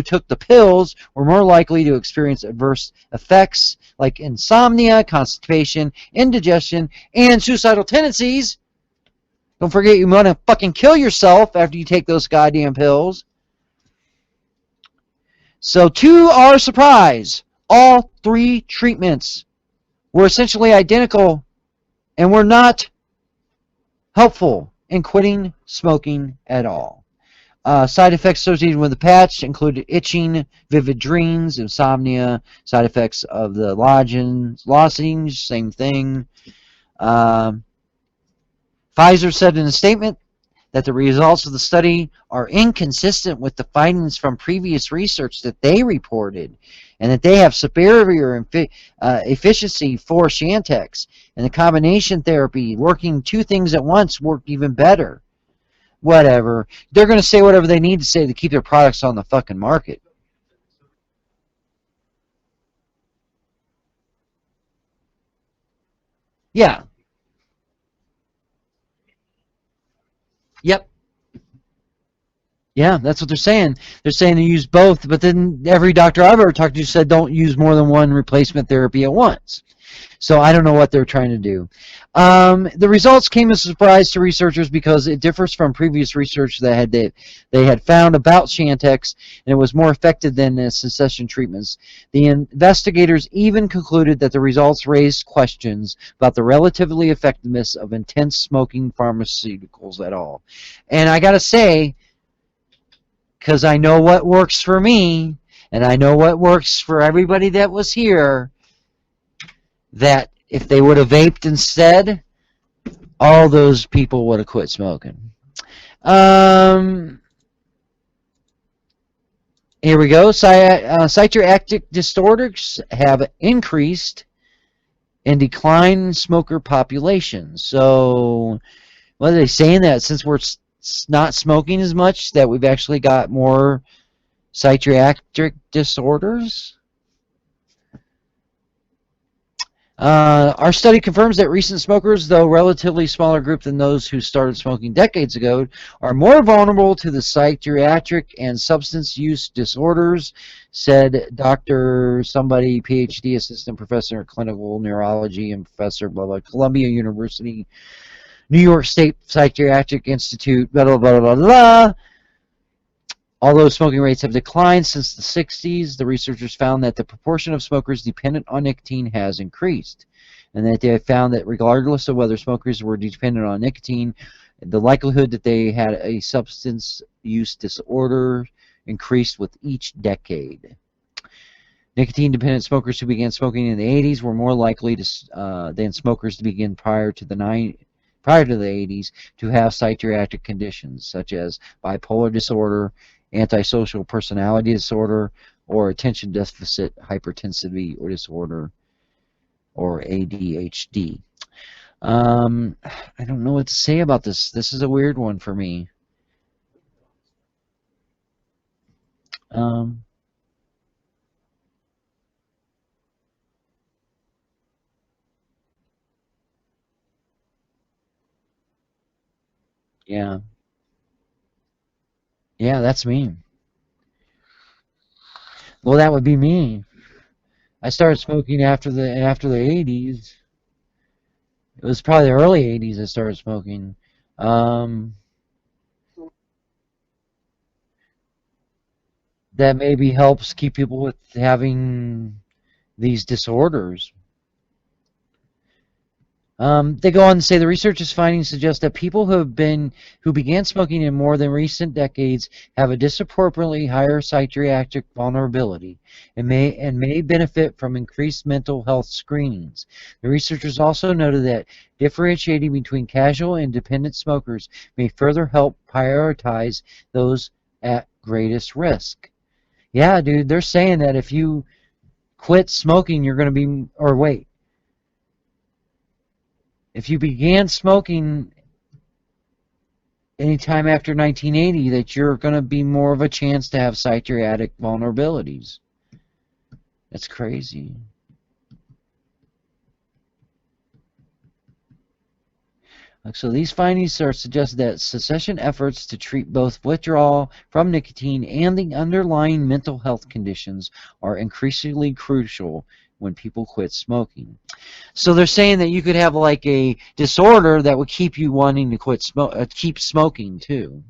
took the pills were more likely to experience adverse effects like insomnia, constipation, indigestion, and suicidal tendencies. Don't forget you want to fucking kill yourself after you take those goddamn pills. So to our surprise, all 3 treatments were essentially identical and were not helpful in quitting smoking at all. Side effects associated with the patch included itching, vivid dreams, insomnia. Side effects of the lozenge, same thing. Pfizer said in a statement that the results of the study are inconsistent with the findings from previous research that they reported, and that they have superior efficiency for Shantex, and the combination therapy, working 2 things at once, worked even better. Whatever. They're going to say whatever they need to say to keep their products on the fucking market. Yeah. Yep. Yeah, that's what they're saying. They're saying to use both, but then every doctor I've ever talked to said don't use more than 1 replacement therapy at once. So I don't know what they're trying to do. The results came as a surprise to researchers because it differs from previous research that they had found about Shantex, and it was more effective than the cessation treatments. The investigators even concluded that the results raised questions about the relatively effectiveness of intense smoking pharmaceuticals at all. And I got to say, because I know what works for me, and I know what works for everybody that was here, that if they would have vaped instead, all those people would have quit smoking. Here we go. Psychiatric disorders have increased in decline smoker populations. So, what are they saying? That since we're not smoking as much, that we've actually got more psychiatric disorders? Our study confirms that recent smokers, though relatively smaller group than those who started smoking decades ago, are more vulnerable to the psychiatric and substance use disorders, said Dr. Somebody, PhD, assistant professor in clinical neurology and professor, blah, blah, Columbia University, New York State Psychiatric Institute, blah, blah, blah, blah, blah. Although smoking rates have declined since the 60s, the researchers found that the proportion of smokers dependent on nicotine has increased, and that they have found that regardless of whether smokers were dependent on nicotine, the likelihood that they had a substance use disorder increased with each decade. Nicotine-dependent smokers who began smoking in the 80s were more likely than smokers to begin prior to the 80s to have psychiatric conditions such as bipolar disorder, antisocial personality disorder, or attention deficit hyperintensity or disorder, or ADHD. I don't know what to say about this. This is a weird one for me. Um, yeah, yeah, that's me. Well, that would be me. I started smoking after the 80s. It was probably the early 80s I started smoking. Um, that maybe helps keep people with having these disorders. They go on to say the research's findings suggest that people who began smoking in more than recent decades have a disproportionately higher psychiatric vulnerability and may benefit from increased mental health screenings. The researchers also noted that differentiating between casual and dependent smokers may further help prioritize those at greatest risk. Yeah, dude, they're saying that if you quit smoking, you're going to be, or wait, if you began smoking anytime after 1980, that you're going to be more of a chance to have psychiatric vulnerabilities. That's crazy. So these findings are suggest that cessation efforts to treat both withdrawal from nicotine and the underlying mental health conditions are increasingly crucial when people quit smoking. So they're saying that you could have like a disorder that would keep you wanting to keep smoking too.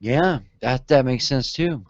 Yeah, that makes sense too.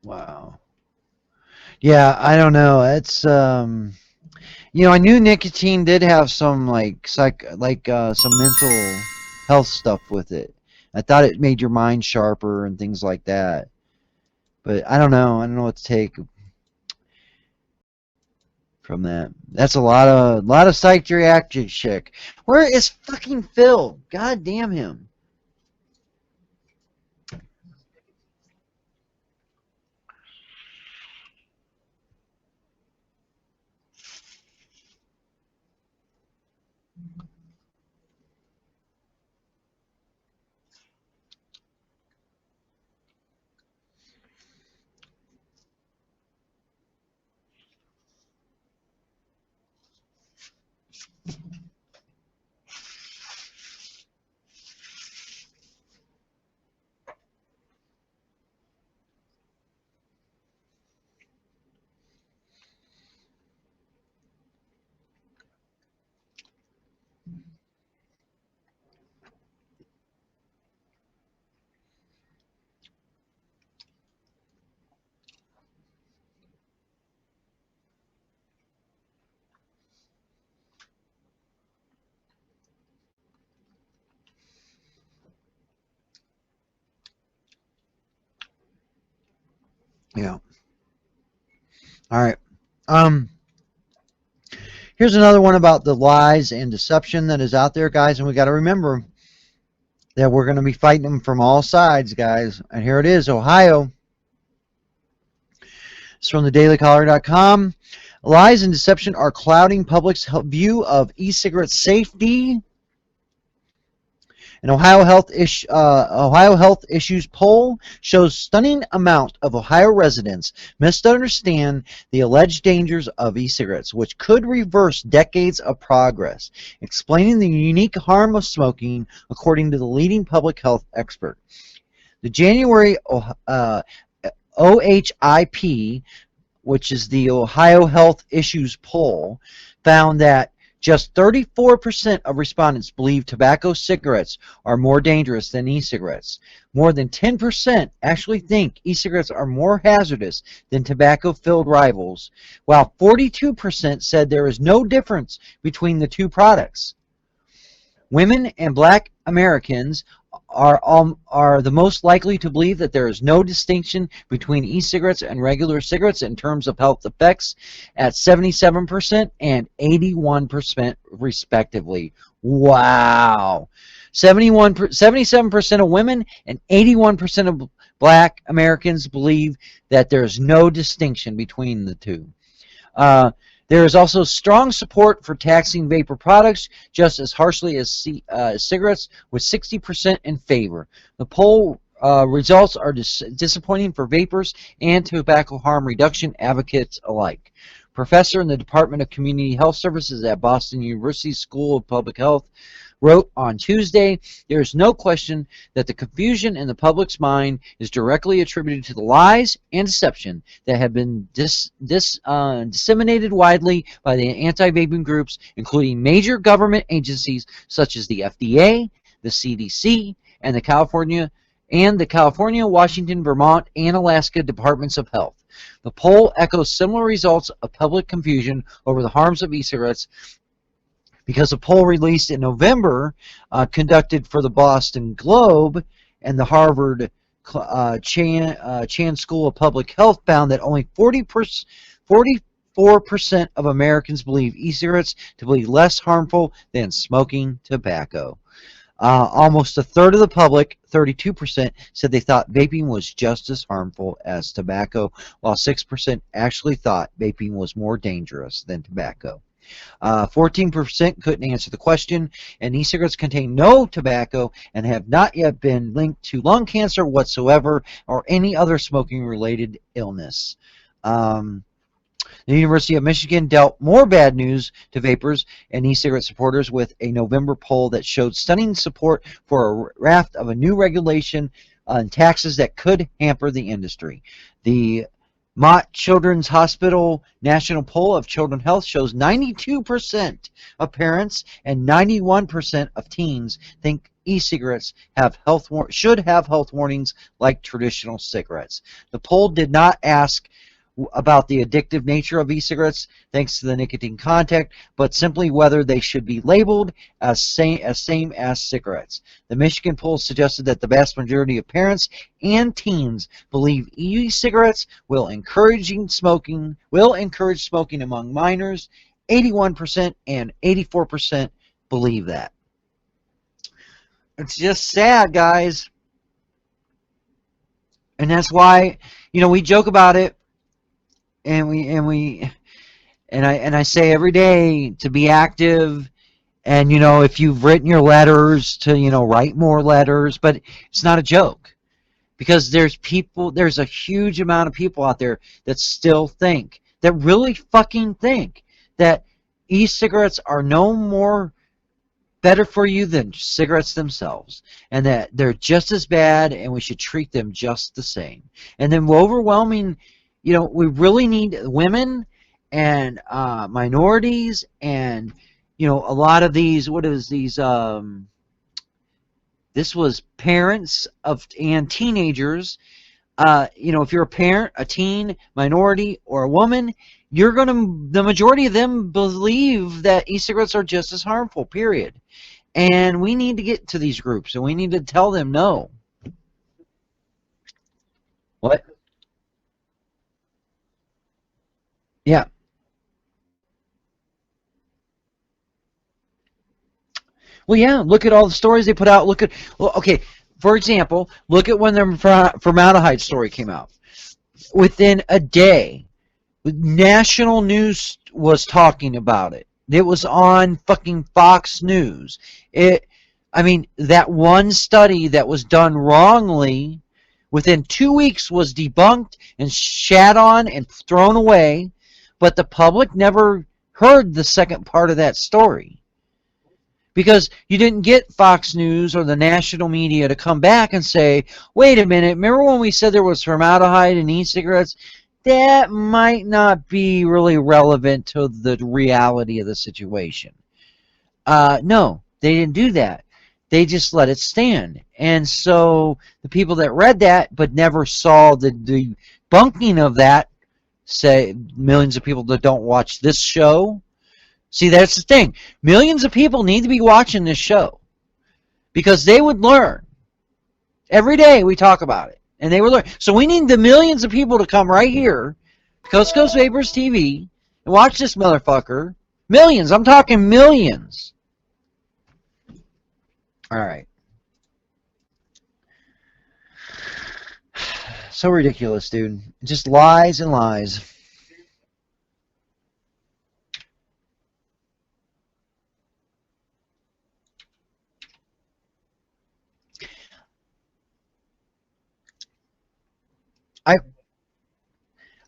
Wow. Yeah, I don't know. I knew nicotine did have some some mental health stuff with it. I thought it made your mind sharper and things like that. But I don't know. I don't know what to take from that. That's a lot of psychiatric shit. Where is fucking Phil? God damn him. Yeah. All right. Here's another one about the lies and deception that is out there, guys, and we got to remember that we're going to be fighting them from all sides, guys. And here it is, Ohio. It's from thedailycaller.com. Lies and deception are clouding public's view of e-cigarette safety. An Ohio Health Issues poll shows stunning amount of Ohio residents misunderstand the alleged dangers of e-cigarettes, which could reverse decades of progress, explaining the unique harm of smoking, according to the leading public health expert. The January OHIP, which is the Ohio Health Issues poll, found that just 34% of respondents believe tobacco cigarettes are more dangerous than e-cigarettes. More than 10% actually think e-cigarettes are more hazardous than tobacco-filled rivals, while 42% said there is no difference between the two products. Women and black Americans are the most likely to believe that there is no distinction between e-cigarettes and regular cigarettes in terms of health effects at 77% and 81% respectively. Wow. 77% of women and 81% of black Americans believe that there is no distinction between the two. There is also strong support for taxing vapor products just as harshly as cigarettes, with 60% in favor. The poll results are disappointing for vapers and tobacco harm reduction advocates alike. Professor in the Department of Community Health Services at Boston University School of Public Health wrote on Tuesday, there is no question that the confusion in the public's mind is directly attributed to the lies and deception that have been disseminated widely by the anti-vaping groups, including major government agencies such as the FDA, the CDC, and the California, Washington, Vermont, and Alaska Departments of Health. The poll echoes similar results of public confusion over the harms of e-cigarettes, because a poll released in November, conducted for the Boston Globe and the Harvard Chan School of Public Health, found that only 44% of Americans believe e-cigarettes to be less harmful than smoking tobacco. Almost a third of the public, 32%, said they thought vaping was just as harmful as tobacco, while 6% actually thought vaping was more dangerous than tobacco. 14% couldn't answer the question, and e-cigarettes contain no tobacco and have not yet been linked to lung cancer whatsoever or any other smoking-related illness. The University of Michigan dealt more bad news to vapers and e-cigarette supporters with a November poll that showed stunning support for a raft of a new regulation on taxes that could hamper the industry. The Mott Children's Hospital National Poll of Children's Health shows 92% of parents and 91% of teens think e-cigarettes should have health warnings like traditional cigarettes. The poll did not ask about the addictive nature of e-cigarettes, thanks to the nicotine content, but simply whether they should be labeled as same as cigarettes. The Michigan poll suggested that the vast majority of parents and teens believe e-cigarettes will encourage smoking among minors. 81% and 84% believe that. It's just sad, guys. And that's why, we joke about it. And I say every day to be active, and if you've written your letters, to write more letters, but it's not a joke, because there's a huge amount of people out there that still think, that really fucking think, that e-cigarettes are no more better for you than cigarettes themselves, and that they're just as bad and we should treat them just the same. And then overwhelming, we really need women and minorities and, a lot of these, this was parents and teenagers. If you're a parent, a teen, minority, or a woman, the majority of them believe that e-cigarettes are just as harmful, period. And we need to get to these groups, and we need to tell them no. What? Well, yeah, look at all the stories they put out. Look at, well, okay, for example, look at when the formaldehyde story came out. Within a day, national news was talking about it. It was on fucking Fox News. I mean, that one study that was done wrongly within 2 weeks was debunked and shat on and thrown away, but the public never heard the second part of that story. Because you didn't get Fox News or the national media to come back and say, wait a minute, remember when we said there was formaldehyde in e-cigarettes? That might not be really relevant to the reality of the situation. No, they didn't do that. They just let it stand. And so the people that read that but never saw the debunking of that, say millions of people that don't watch this show. See, that's the thing. Millions of people need to be watching this show because they would learn. Every day we talk about it, and they would learn. So we need the millions of people to come right here, Coast Coast Vapers TV, and watch this motherfucker. Millions. I'm talking millions. All right. So ridiculous, dude. Just lies and lies. I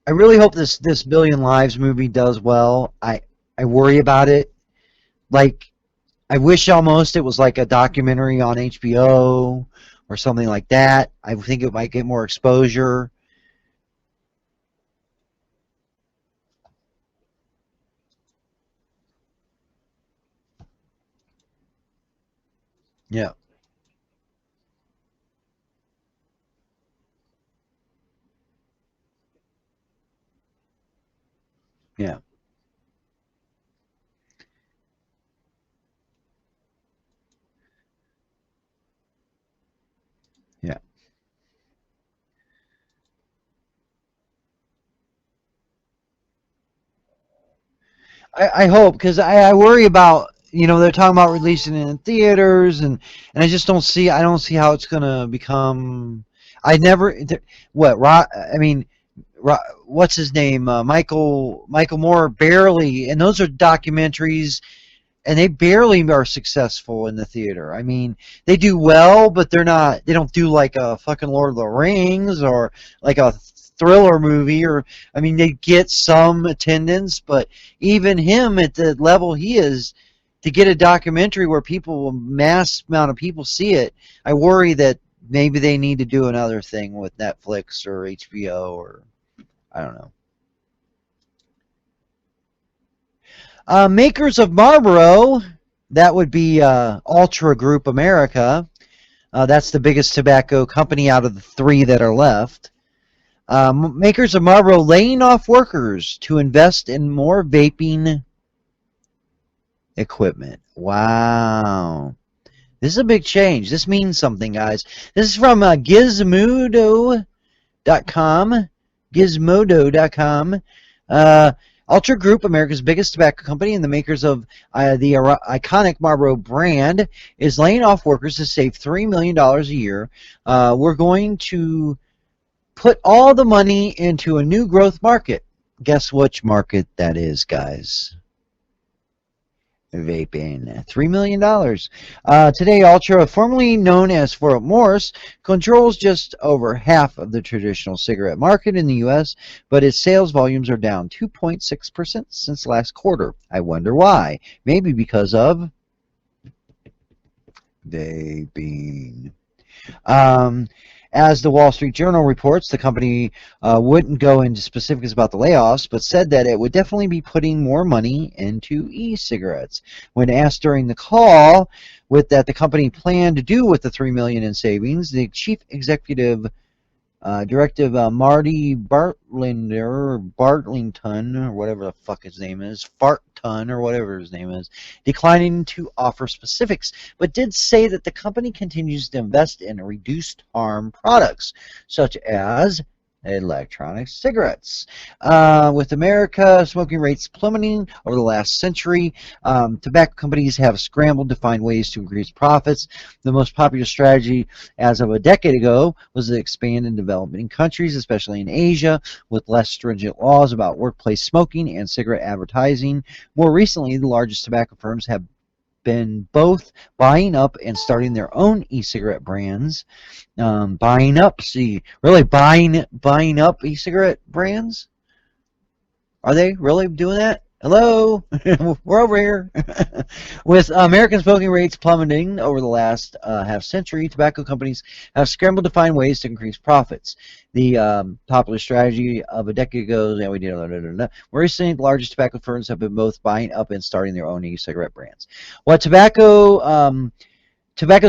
I really hope this Billion Lives movie does well. I worry about it. Like, I wish almost it was like a documentary on HBO or something like that. I think it might get more exposure. Yeah, yeah, yeah. I hope because I worry about they're talking about releasing it in theaters and I don't see how it's gonna become. I never what I mean what's his name Michael Moore barely, and those are documentaries, and they barely are successful in the theater. I mean, they do well, but they don't do like a fucking Lord of the Rings or like a thriller movie, or I mean, they get some attendance, but even him at the level he is, to get a documentary where mass amount of people see it, I worry that maybe they need to do another thing with Netflix or HBO or I don't know. Makers of Marlboro, that would be Ultra Group America. That's the biggest tobacco company out of the three that are left. Makers of Marlboro laying off workers to invest in more vaping equipment. Wow. This is a big change. This means something, guys. This is from Gizmodo.com. Gizmodo.com. Ultra Group, America's biggest tobacco company and the makers of the iconic Marlboro brand, is laying off workers to save $3 million a year. We're going to put all the money into a new growth market. Guess which market that is, guys? Vaping. $3 million. Today, Ultra, formerly known as Philip Morris, controls just over half of the traditional cigarette market in the U.S., but its sales volumes are down 2.6% since last quarter. I wonder why. Maybe because of vaping. As the Wall Street Journal reports, the company wouldn't go into specifics about the layoffs, but said that it would definitely be putting more money into e-cigarettes. When asked during the call what the company planned to do with the $3 million in savings, the chief executive directive Marty Bartlington, or whatever the fuck his name is, Farton, or whatever his name is, declining to offer specifics, but did say that the company continues to invest in reduced harm products, such as electronic cigarettes. With America smoking rates plummeting over the last century, tobacco companies have scrambled to find ways to increase profits. The most popular strategy as of a decade ago was to expand in developing countries, especially in Asia, with less stringent laws about workplace smoking and cigarette advertising. More recently, the largest tobacco firms have been both buying up and starting their own e-cigarette brands. Buying up, see, really buying up e-cigarette brands? Are they really doing that? Hello, we're over here. With American smoking rates plummeting over the last half century, tobacco companies have scrambled to find ways to increase profits. The popular strategy of a decade ago, yeah, we did. More recently, the largest tobacco firms have been both buying up and starting their own e-cigarette brands. What tobacco's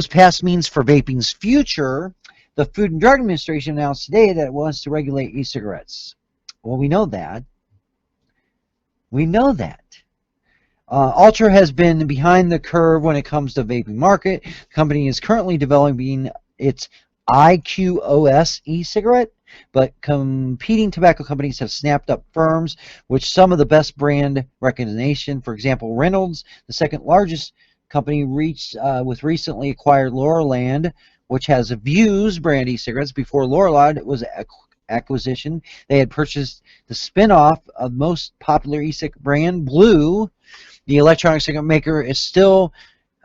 past means for vaping's future? The Food and Drug Administration announced today that it wants to regulate e-cigarettes. Well, we know that. We know that. Ultra has been behind the curve when it comes to vaping market. The company is currently developing its IQOS e-cigarette, but competing tobacco companies have snapped up firms which some of the best brand recognition. For example, Reynolds, the second largest company, reached with recently acquired Laurelland, which has Views brand e-cigarettes. Before Laurelland was acquisition, they had purchased the spin-off of most popular e-cigarette brand, Blue. The electronic cigarette maker is still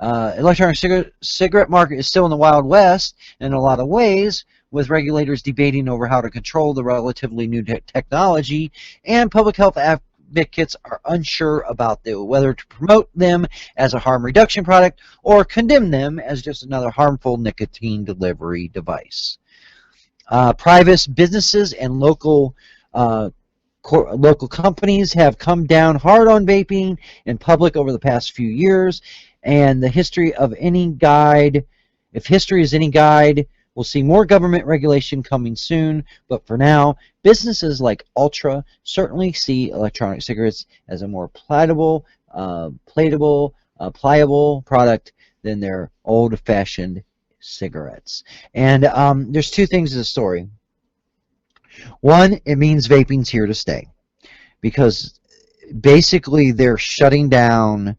cigarette market is still in the Wild West in a lot of ways, with regulators debating over how to control the relatively new technology, and public health advocates are unsure about whether to promote them as a harm reduction product or condemn them as just another harmful nicotine delivery device. Private businesses and local companies have come down hard on vaping in public over the past few years, and the history of any guide, if history is any guide, we'll see more government regulation coming soon. But for now, businesses like Ultra certainly see electronic cigarettes as a more pliable product than their old-fashioned cigarettes. And there's two things to the story. One, it means vaping's here to stay, because basically they're shutting down.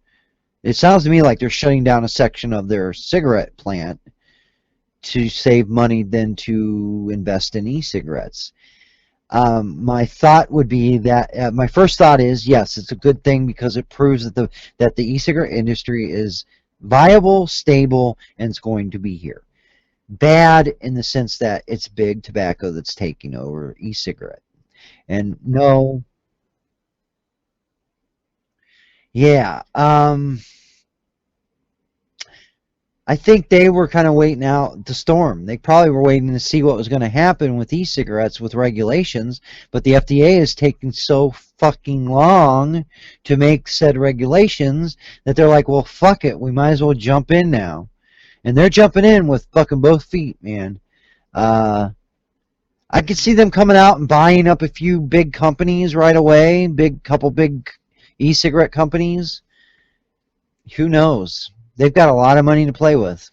It sounds to me like they're shutting down a section of their cigarette plant to save money than to invest in e-cigarettes. My thought would be that my first thought is yes, it's a good thing because it proves that the e-cigarette industry is viable, stable, and it's going to be here. Bad in the sense that it's big tobacco that's taking over e-cigarette. And no, yeah, I think they were kind of waiting out the storm. They probably were waiting to see what was going to happen with e-cigarettes with regulations, but the FDA is taking so fucking long to make said regulations that they're like, well, fuck it, we might as well jump in now. And they're jumping in with fucking both feet, man. I could see them coming out and buying up a few big companies right away, couple big e-cigarette companies. Who knows? They've got a lot of money to play with.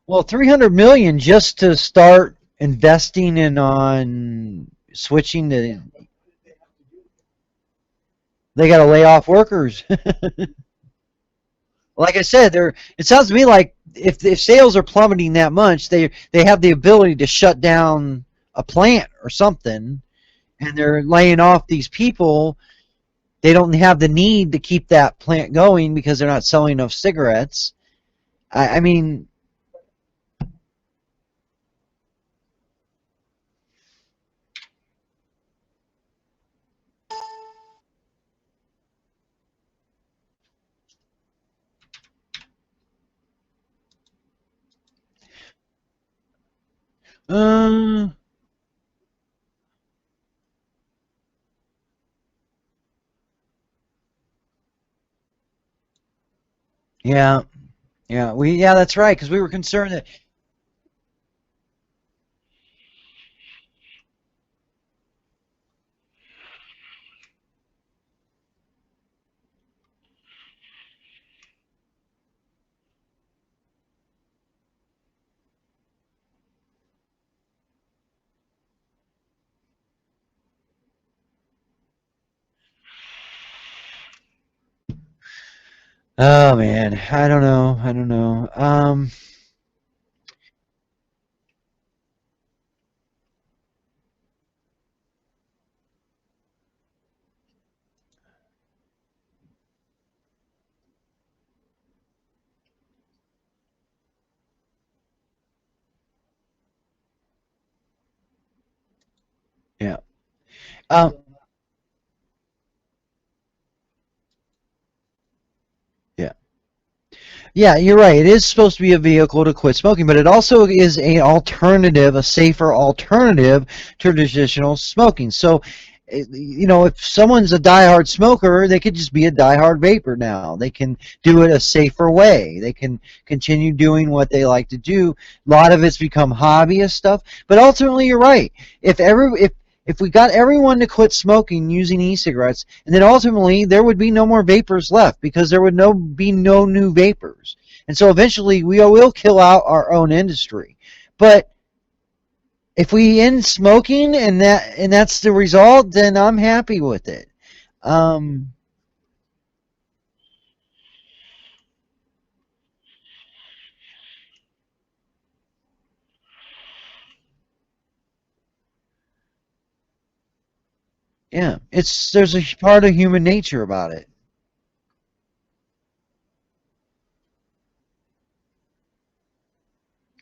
Well, 300 million just to start investing in on switching to. They got to lay off workers. Like I said, it sounds to me like if sales are plummeting that much, they have the ability to shut down a plant or something, and they're laying off these people. They don't have the need to keep that plant going because they're not selling enough cigarettes. I mean, uh, yeah, yeah, that's right, because we were concerned that. Oh man, I don't know. I don't know. Yeah. Um, yeah. Yeah, you're right. It is supposed to be a vehicle to quit smoking, but it also is an alternative, a safer alternative to traditional smoking. So, if someone's a diehard smoker, they could just be a diehard vapor now. They can do it a safer way. They can continue doing what they like to do. A lot of it's become hobbyist stuff, but ultimately, you're right. If we got everyone to quit smoking using e-cigarettes, and then ultimately there would be no more vapors left because there would be no new vapors. And so eventually we will kill out our own industry. But if we end smoking and that's the result, then I'm happy with it. Um, yeah, there's a part of human nature about it.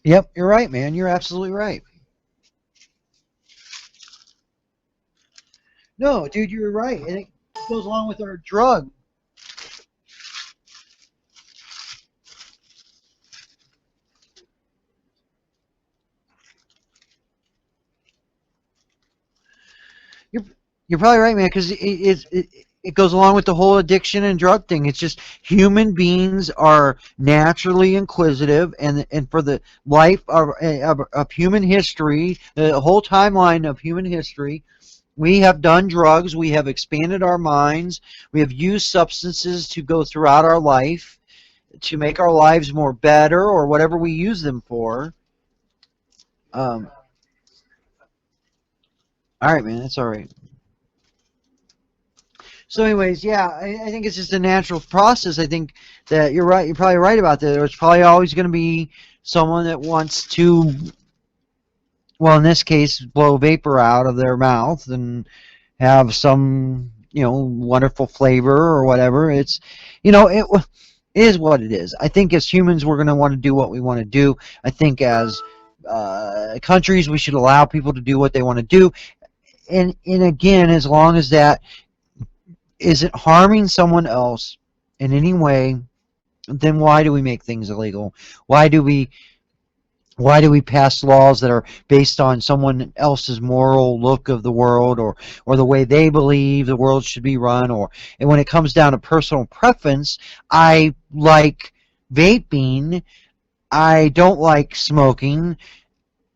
Yep, you're right, man. You're absolutely right. No, dude, you're right. And it goes along with our drug. You're you're probably right, man, because it goes along with the whole addiction and drug thing. It's just human beings are naturally inquisitive, and for the life of human history, the whole timeline of human history, we have done drugs, we have expanded our minds, we have used substances to go throughout our life to make our lives more better or whatever we use them for. Um, all right, man, that's all right. So, anyways, yeah, I think it's just a natural process. I think that you're right. You're probably right about that. There's probably always going to be someone that wants to, well, in this case, blow vapor out of their mouth and have some, wonderful flavor or whatever. It is what it is. I think as humans, we're going to want to do what we want to do. I think as countries, we should allow people to do what they want to do. And again, as long as that isn't harming someone else in any way, then why do we make things illegal? Why do we why do we pass laws that are based on someone else's moral look of the world, or the way they believe the world should be run? And when it comes down to personal preference, I like vaping. I don't like smoking.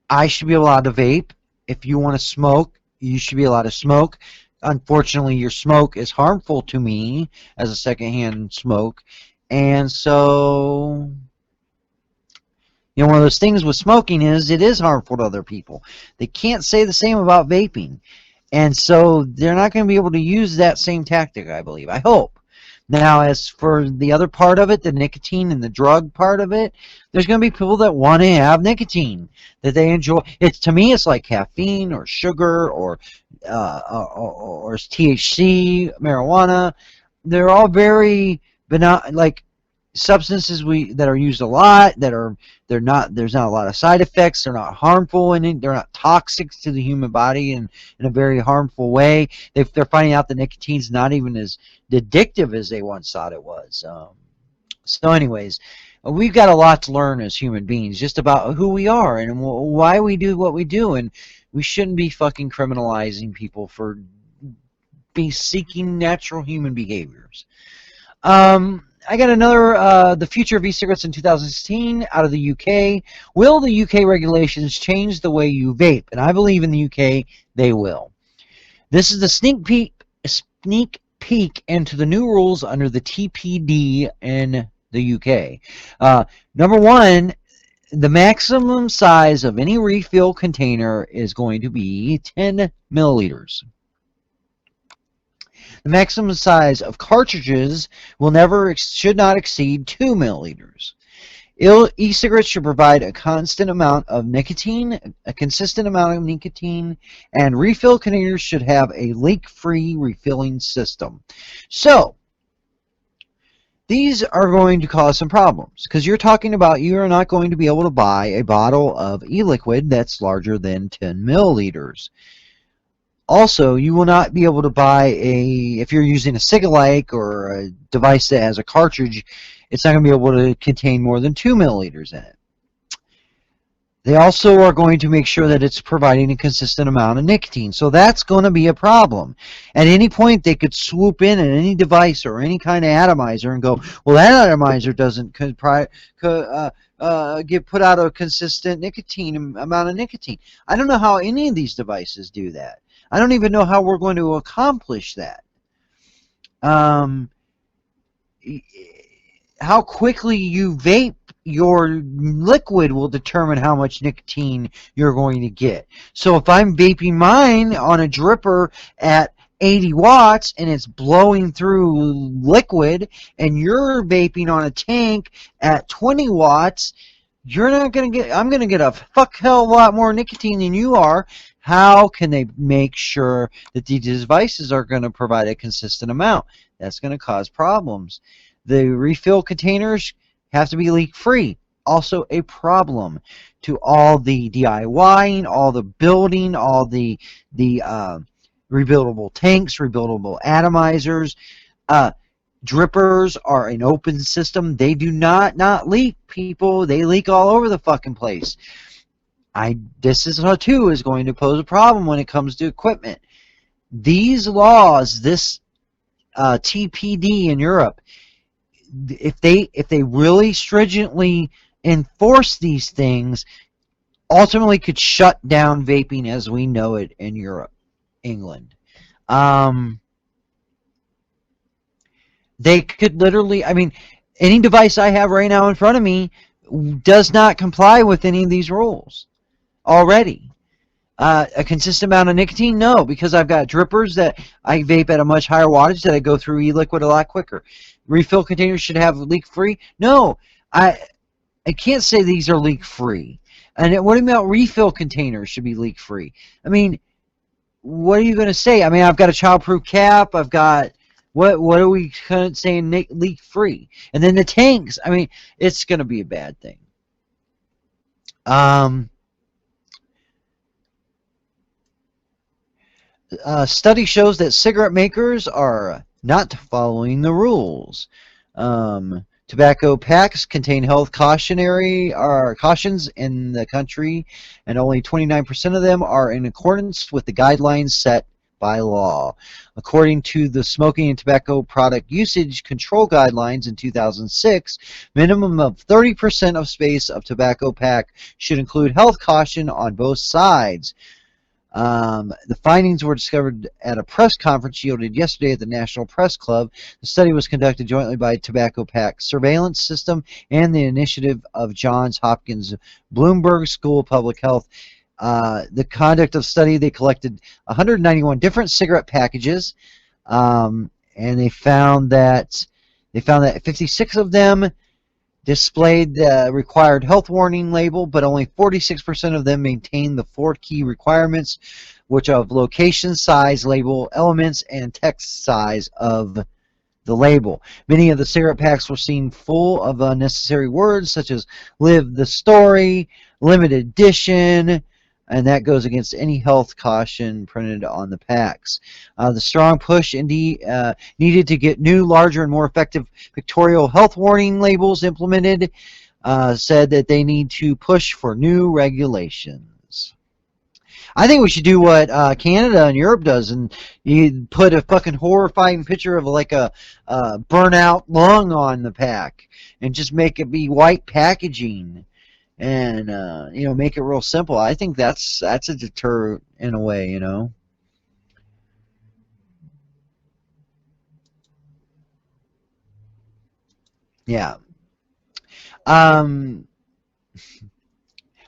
I should be allowed to vape. If you want to smoke, you should be allowed to smoke. Unfortunately, your smoke is harmful to me as a secondhand smoke. And so, one of those things with smoking is it is harmful to other people. They can't say the same about vaping. And so they're not going to be able to use that same tactic, I believe. I hope. Now, as for the other part of it, the nicotine and the drug part of it, there's going to be people that want to have nicotine that they enjoy. It's to me, it's like caffeine or sugar or THC, marijuana. They're all very benign, like substances that are used a lot, they're not there's not a lot of side effects, they're not harmful, and they're not toxic to the human body in a very harmful way. They're finding out that nicotine's not even as addictive as they once thought it was. So anyways, we've got a lot to learn as human beings just about who we are and why we do what we do, and we shouldn't be fucking criminalizing people for be seeking natural human behaviors. I got another, the future of e-cigarettes in 2016 out of the UK. Will the UK regulations change the way you vape? And I believe in the UK they will. This is the sneak peek into the new rules under the TPD in the UK. Number one, the maximum size of any refill container is going to be 10 milliliters. The maximum size of cartridges should not exceed 2 milliliters. E-cigarettes should provide a constant amount of nicotine, a consistent amount of nicotine, and refill containers should have a leak-free refilling system. So, these are going to cause some problems because you're talking about you are not going to be able to buy a bottle of e-liquid that's larger than 10 milliliters. Also, you will not be able to buy if you're using a Cigalike or a device that has a cartridge, it's not going to be able to contain more than 2 milliliters in it. They also are going to make sure that it's providing a consistent amount of nicotine. So that's going to be a problem. At any point, they could swoop in at any device or any kind of atomizer and go, well, that atomizer doesn't get put out a consistent amount of nicotine. I don't know how any of these devices do that. I don't even know how we're going to accomplish that. How quickly you vape your liquid will determine how much nicotine you're going to get. So if I'm vaping mine on a dripper at 80 watts and it's blowing through liquid, and you're vaping on a tank at 20 watts, you're not going to get, I'm going to get a fuck hell of a lot more nicotine than you are. How can they make sure that these devices are going to provide a consistent amount? That's going to cause problems. The refill containers have to be leak-free. Also a problem to all the DIYing, all the building, all the rebuildable tanks, rebuildable atomizers. Drippers are an open system. They do not leak, people. They leak all over the fucking place. This is too is going to pose a problem when it comes to equipment. These laws, this TPD in Europe, if they really stringently enforce these things, ultimately could shut down vaping as we know it in Europe, England. They could literally, I mean, any device I have right now in front of me does not comply with any of these rules already. A consistent amount of nicotine? No, because I've got drippers that I vape at a much higher wattage that I go through e-liquid a lot quicker. Refill containers should have leak-free? No, I can't say these are leak-free. And what about refill containers should be leak-free? I mean, what are you going to say? I mean, I've got a child-proof cap. I've got, what are we saying leak-free? And then the tanks, I mean, it's going to be a bad thing. Study shows that cigarette makers are not following the rules. Tobacco packs contain health cautions in the country, and only 29% of them are in accordance with the guidelines set by law. According to the Smoking and Tobacco Product Usage Control Guidelines in 2006, minimum of 30% of space of tobacco pack should include health caution on both sides. The findings were discovered at a press conference yielded yesterday at the National Press Club. The study was conducted jointly by Tobacco Pack Surveillance System and the initiative of Johns Hopkins Bloomberg School of Public Health. The conduct of study, they collected 191 different cigarette packages, and they found that 56 of them displayed the required health warning label, but only 46% of them maintained the 4 key requirements, which of location, size, label, elements, and text size of the label. Many of the cigarette packs were seen full of unnecessary words such as "live the story," "limited edition," and that goes against any health caution printed on the packs. The strong push needed to get new, larger, and more effective pictorial health warning labels implemented said that they need to push for new regulations. I think we should do what Canada and Europe does, and you put a fucking horrifying picture of like a burnout lung on the pack, and just make it be white packaging. And make it real simple. I think that's a deter in a way, Yeah.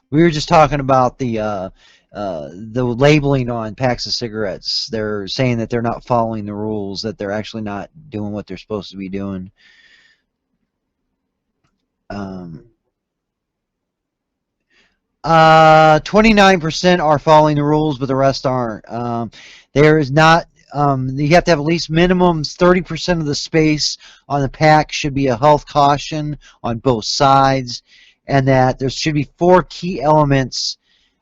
We were just talking about the the labeling on packs of cigarettes. They're saying that they're not following the rules, that they're actually not doing what they're supposed to be doing. 29% are following the rules, but the rest aren't. There is not. You have to have at least minimum 30% of the space on the pack should be a health caution on both sides, and that there should be 4 key elements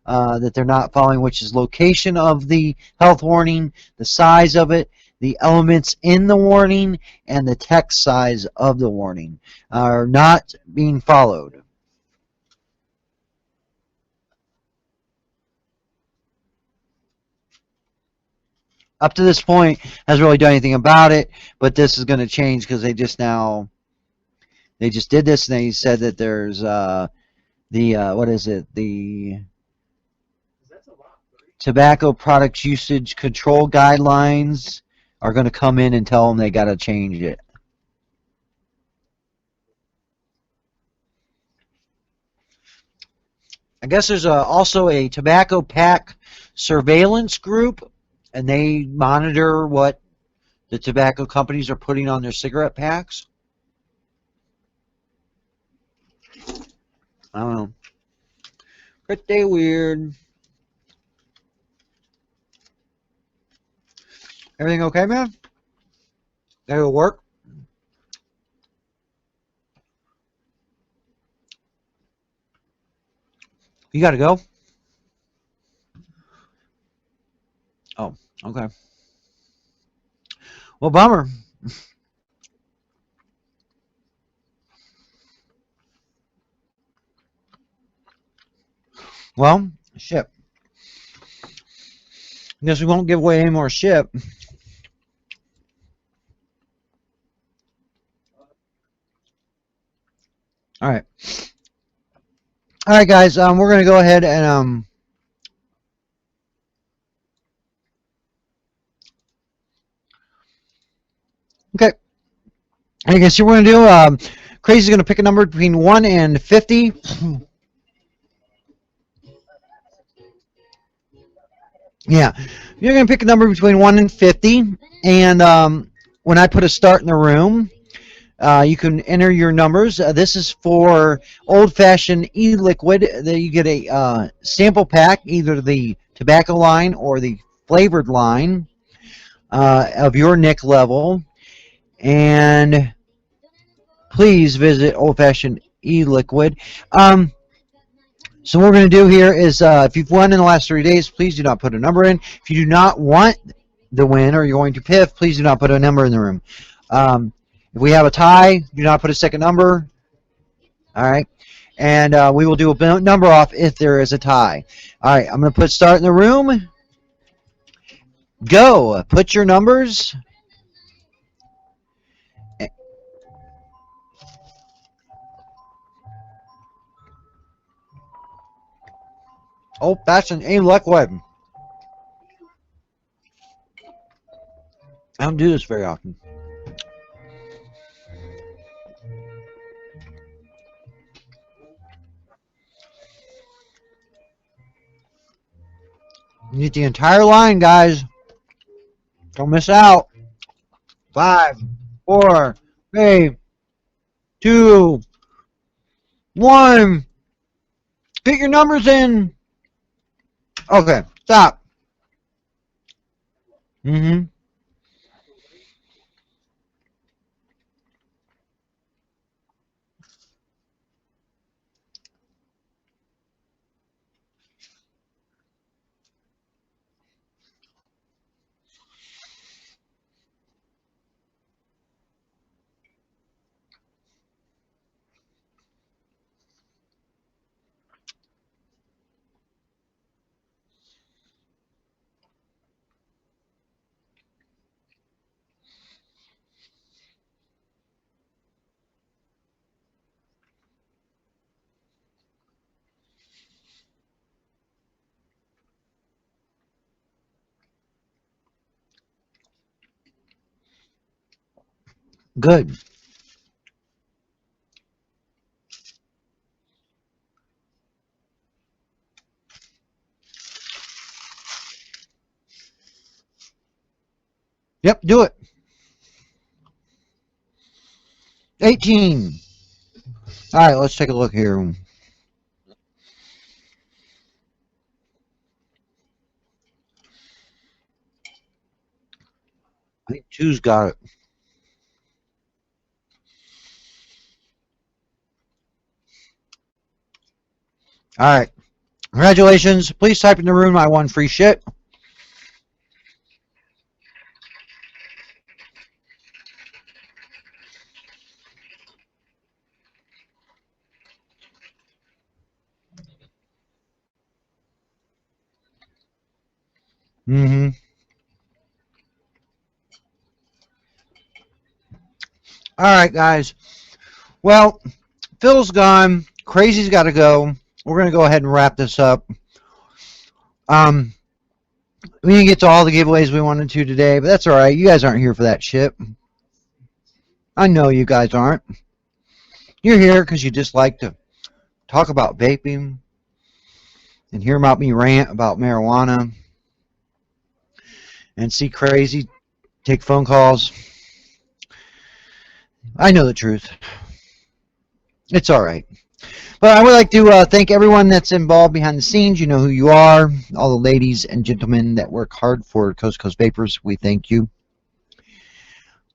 that they're not following, which is location of the health warning, the size of it, the elements in the warning, and the text size of the warning are not being followed. Up to this point, hasn't really done anything about it, but this is going to change because they just did this, and they said that there's what is it, the tobacco products usage control guidelines are going to come in and tell them they got to change it. I guess there's also a tobacco pack surveillance group, and they monitor what the tobacco companies are putting on their cigarette packs. I don't know. Pretty weird. Everything okay, man? Gotta go work? You gotta go? Oh, okay. Well, bummer. Well, shit. Guess we won't give away any more shit. All right. All right, guys. We're gonna go ahead and okay. I guess what we're gonna do. Crazy's gonna pick a number between 1 and 50. Yeah, you're gonna pick a number between 1 and 50, and when I put a start in the room, you can enter your numbers. This is for old-fashioned e-liquid. You get a sample pack, either the tobacco line or the flavored line of your nic level. And please visit old-fashioned e-liquid. So what we're going to do here is, if you've won in the last 3 days, please do not put a number in. If you do not want the win or you're going to piff, please do not put a number in the room. If we have a tie, do not put a second number. All right. And we will do a number off if there is a tie. All right. I'm going to put start in the room. Go. Put your numbers. Oh, that's an e-liquid. I don't do this very often. You need the entire line, guys. Don't miss out. 5, 4, 3, 2, 1. Get your numbers in. Okay, stop. Good. Yep, do it. 18. All right, let's take a look here. I think two's got it. All right. Congratulations. Please type in the room I won free shit. Mm-hmm. All right, guys. Well, Phil's gone. Crazy's got to go. We're going to go ahead and wrap this up. We didn't get to all the giveaways we wanted to today, but that's all right. You guys aren't here for that shit. I know you guys aren't. You're here because you just like to talk about vaping and hear about me rant about marijuana and see Crazy take phone calls. I know the truth. It's all right. But I would like to thank everyone that's involved behind the scenes. You know who you are. All the ladies and gentlemen that work hard for Coast to Coast Vapers, we thank you.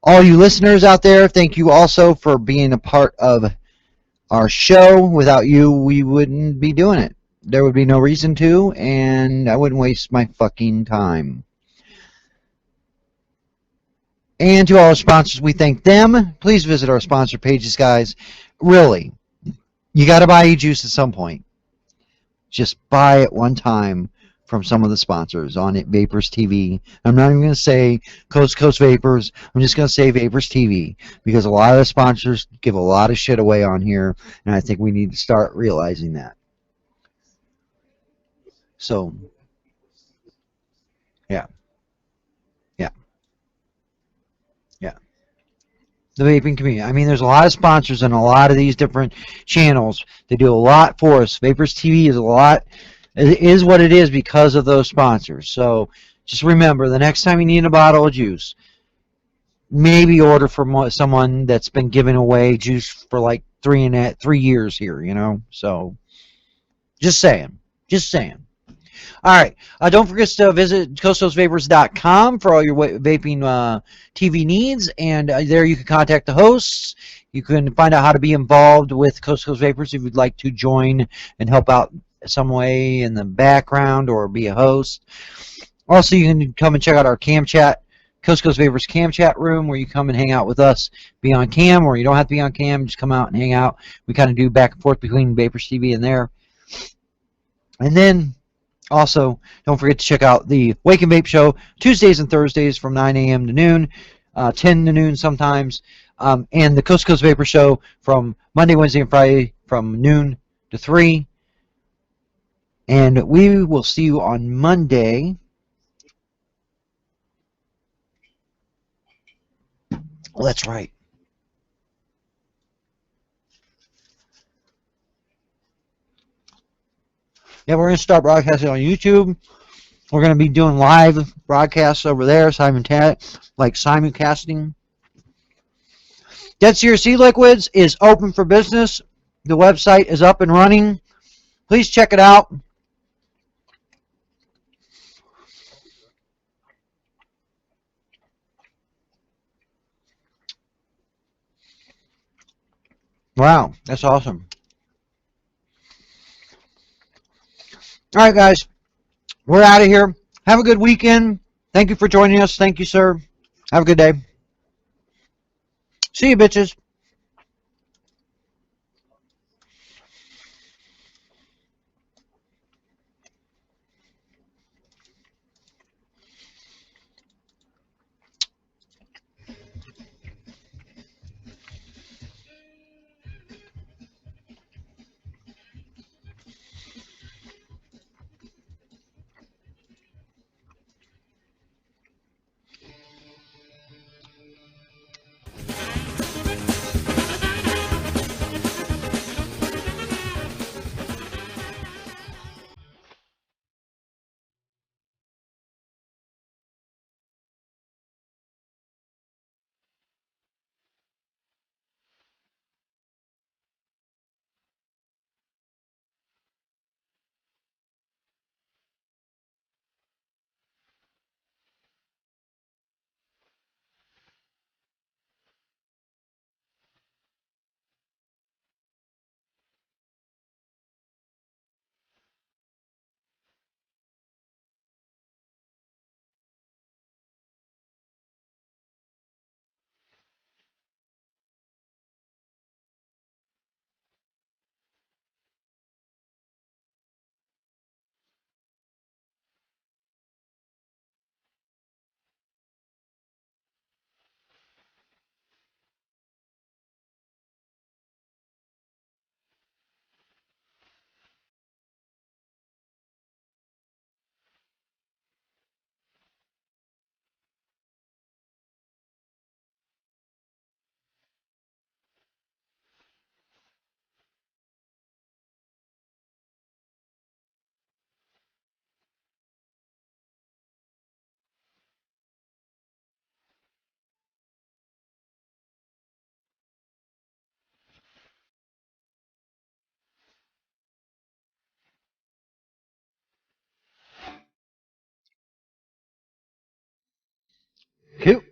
All you listeners out there, thank you also for being a part of our show. Without you, we wouldn't be doing it. There would be no reason to, and I wouldn't waste my fucking time. And to all our sponsors, we thank them. Please visit our sponsor pages, guys. Really, you got to buy e-juice at some point. Just buy it one time from some of the sponsors on it, Vapers TV. I'm not even going to say Coast to Coast Vapers. I'm just going to say Vapers TV because a lot of the sponsors give a lot of shit away on here, and I think we need to start realizing that. So, yeah, yeah, yeah. The vaping community. I mean, there's a lot of sponsors on a lot of these different channels. They do a lot for us. Vapers TV is a lot. It is what it is because of those sponsors. So just remember, the next time you need a bottle of juice, maybe order from someone that's been giving away juice for like 3 years here. You know. So just saying. Just saying. All right. Don't forget to visit coastcoastvapers.com for all your vaping TV needs, and there you can contact the hosts. You can find out how to be involved with Coast to Coast Vapers if you'd like to join and help out some way in the background or be a host. Also, you can come and check out our cam chat, Coast to Coast Vapers cam chat room, where you come and hang out with us, be on cam, or you don't have to be on cam, just come out and hang out. We kind of do back and forth between Vapers TV and there. And then also, don't forget to check out the Wake and Vape Show Tuesdays and Thursdays from 9 a.m. to noon, 10 to noon sometimes, and the Coast to Coast Vapor Show from Monday, Wednesday, and Friday from noon to 3. And we will see you on Monday. Oh, that's right. Yeah, we're going to start broadcasting on YouTube. We're going to be doing live broadcasts over there, like simulcasting. Dead Serious E-Liquids is open for business. The website is up and running. Please check it out. Wow, that's awesome. All right, guys. We're out of here. Have a good weekend. Thank you for joining us. Thank you, sir. Have a good day. See you, bitches. Cool.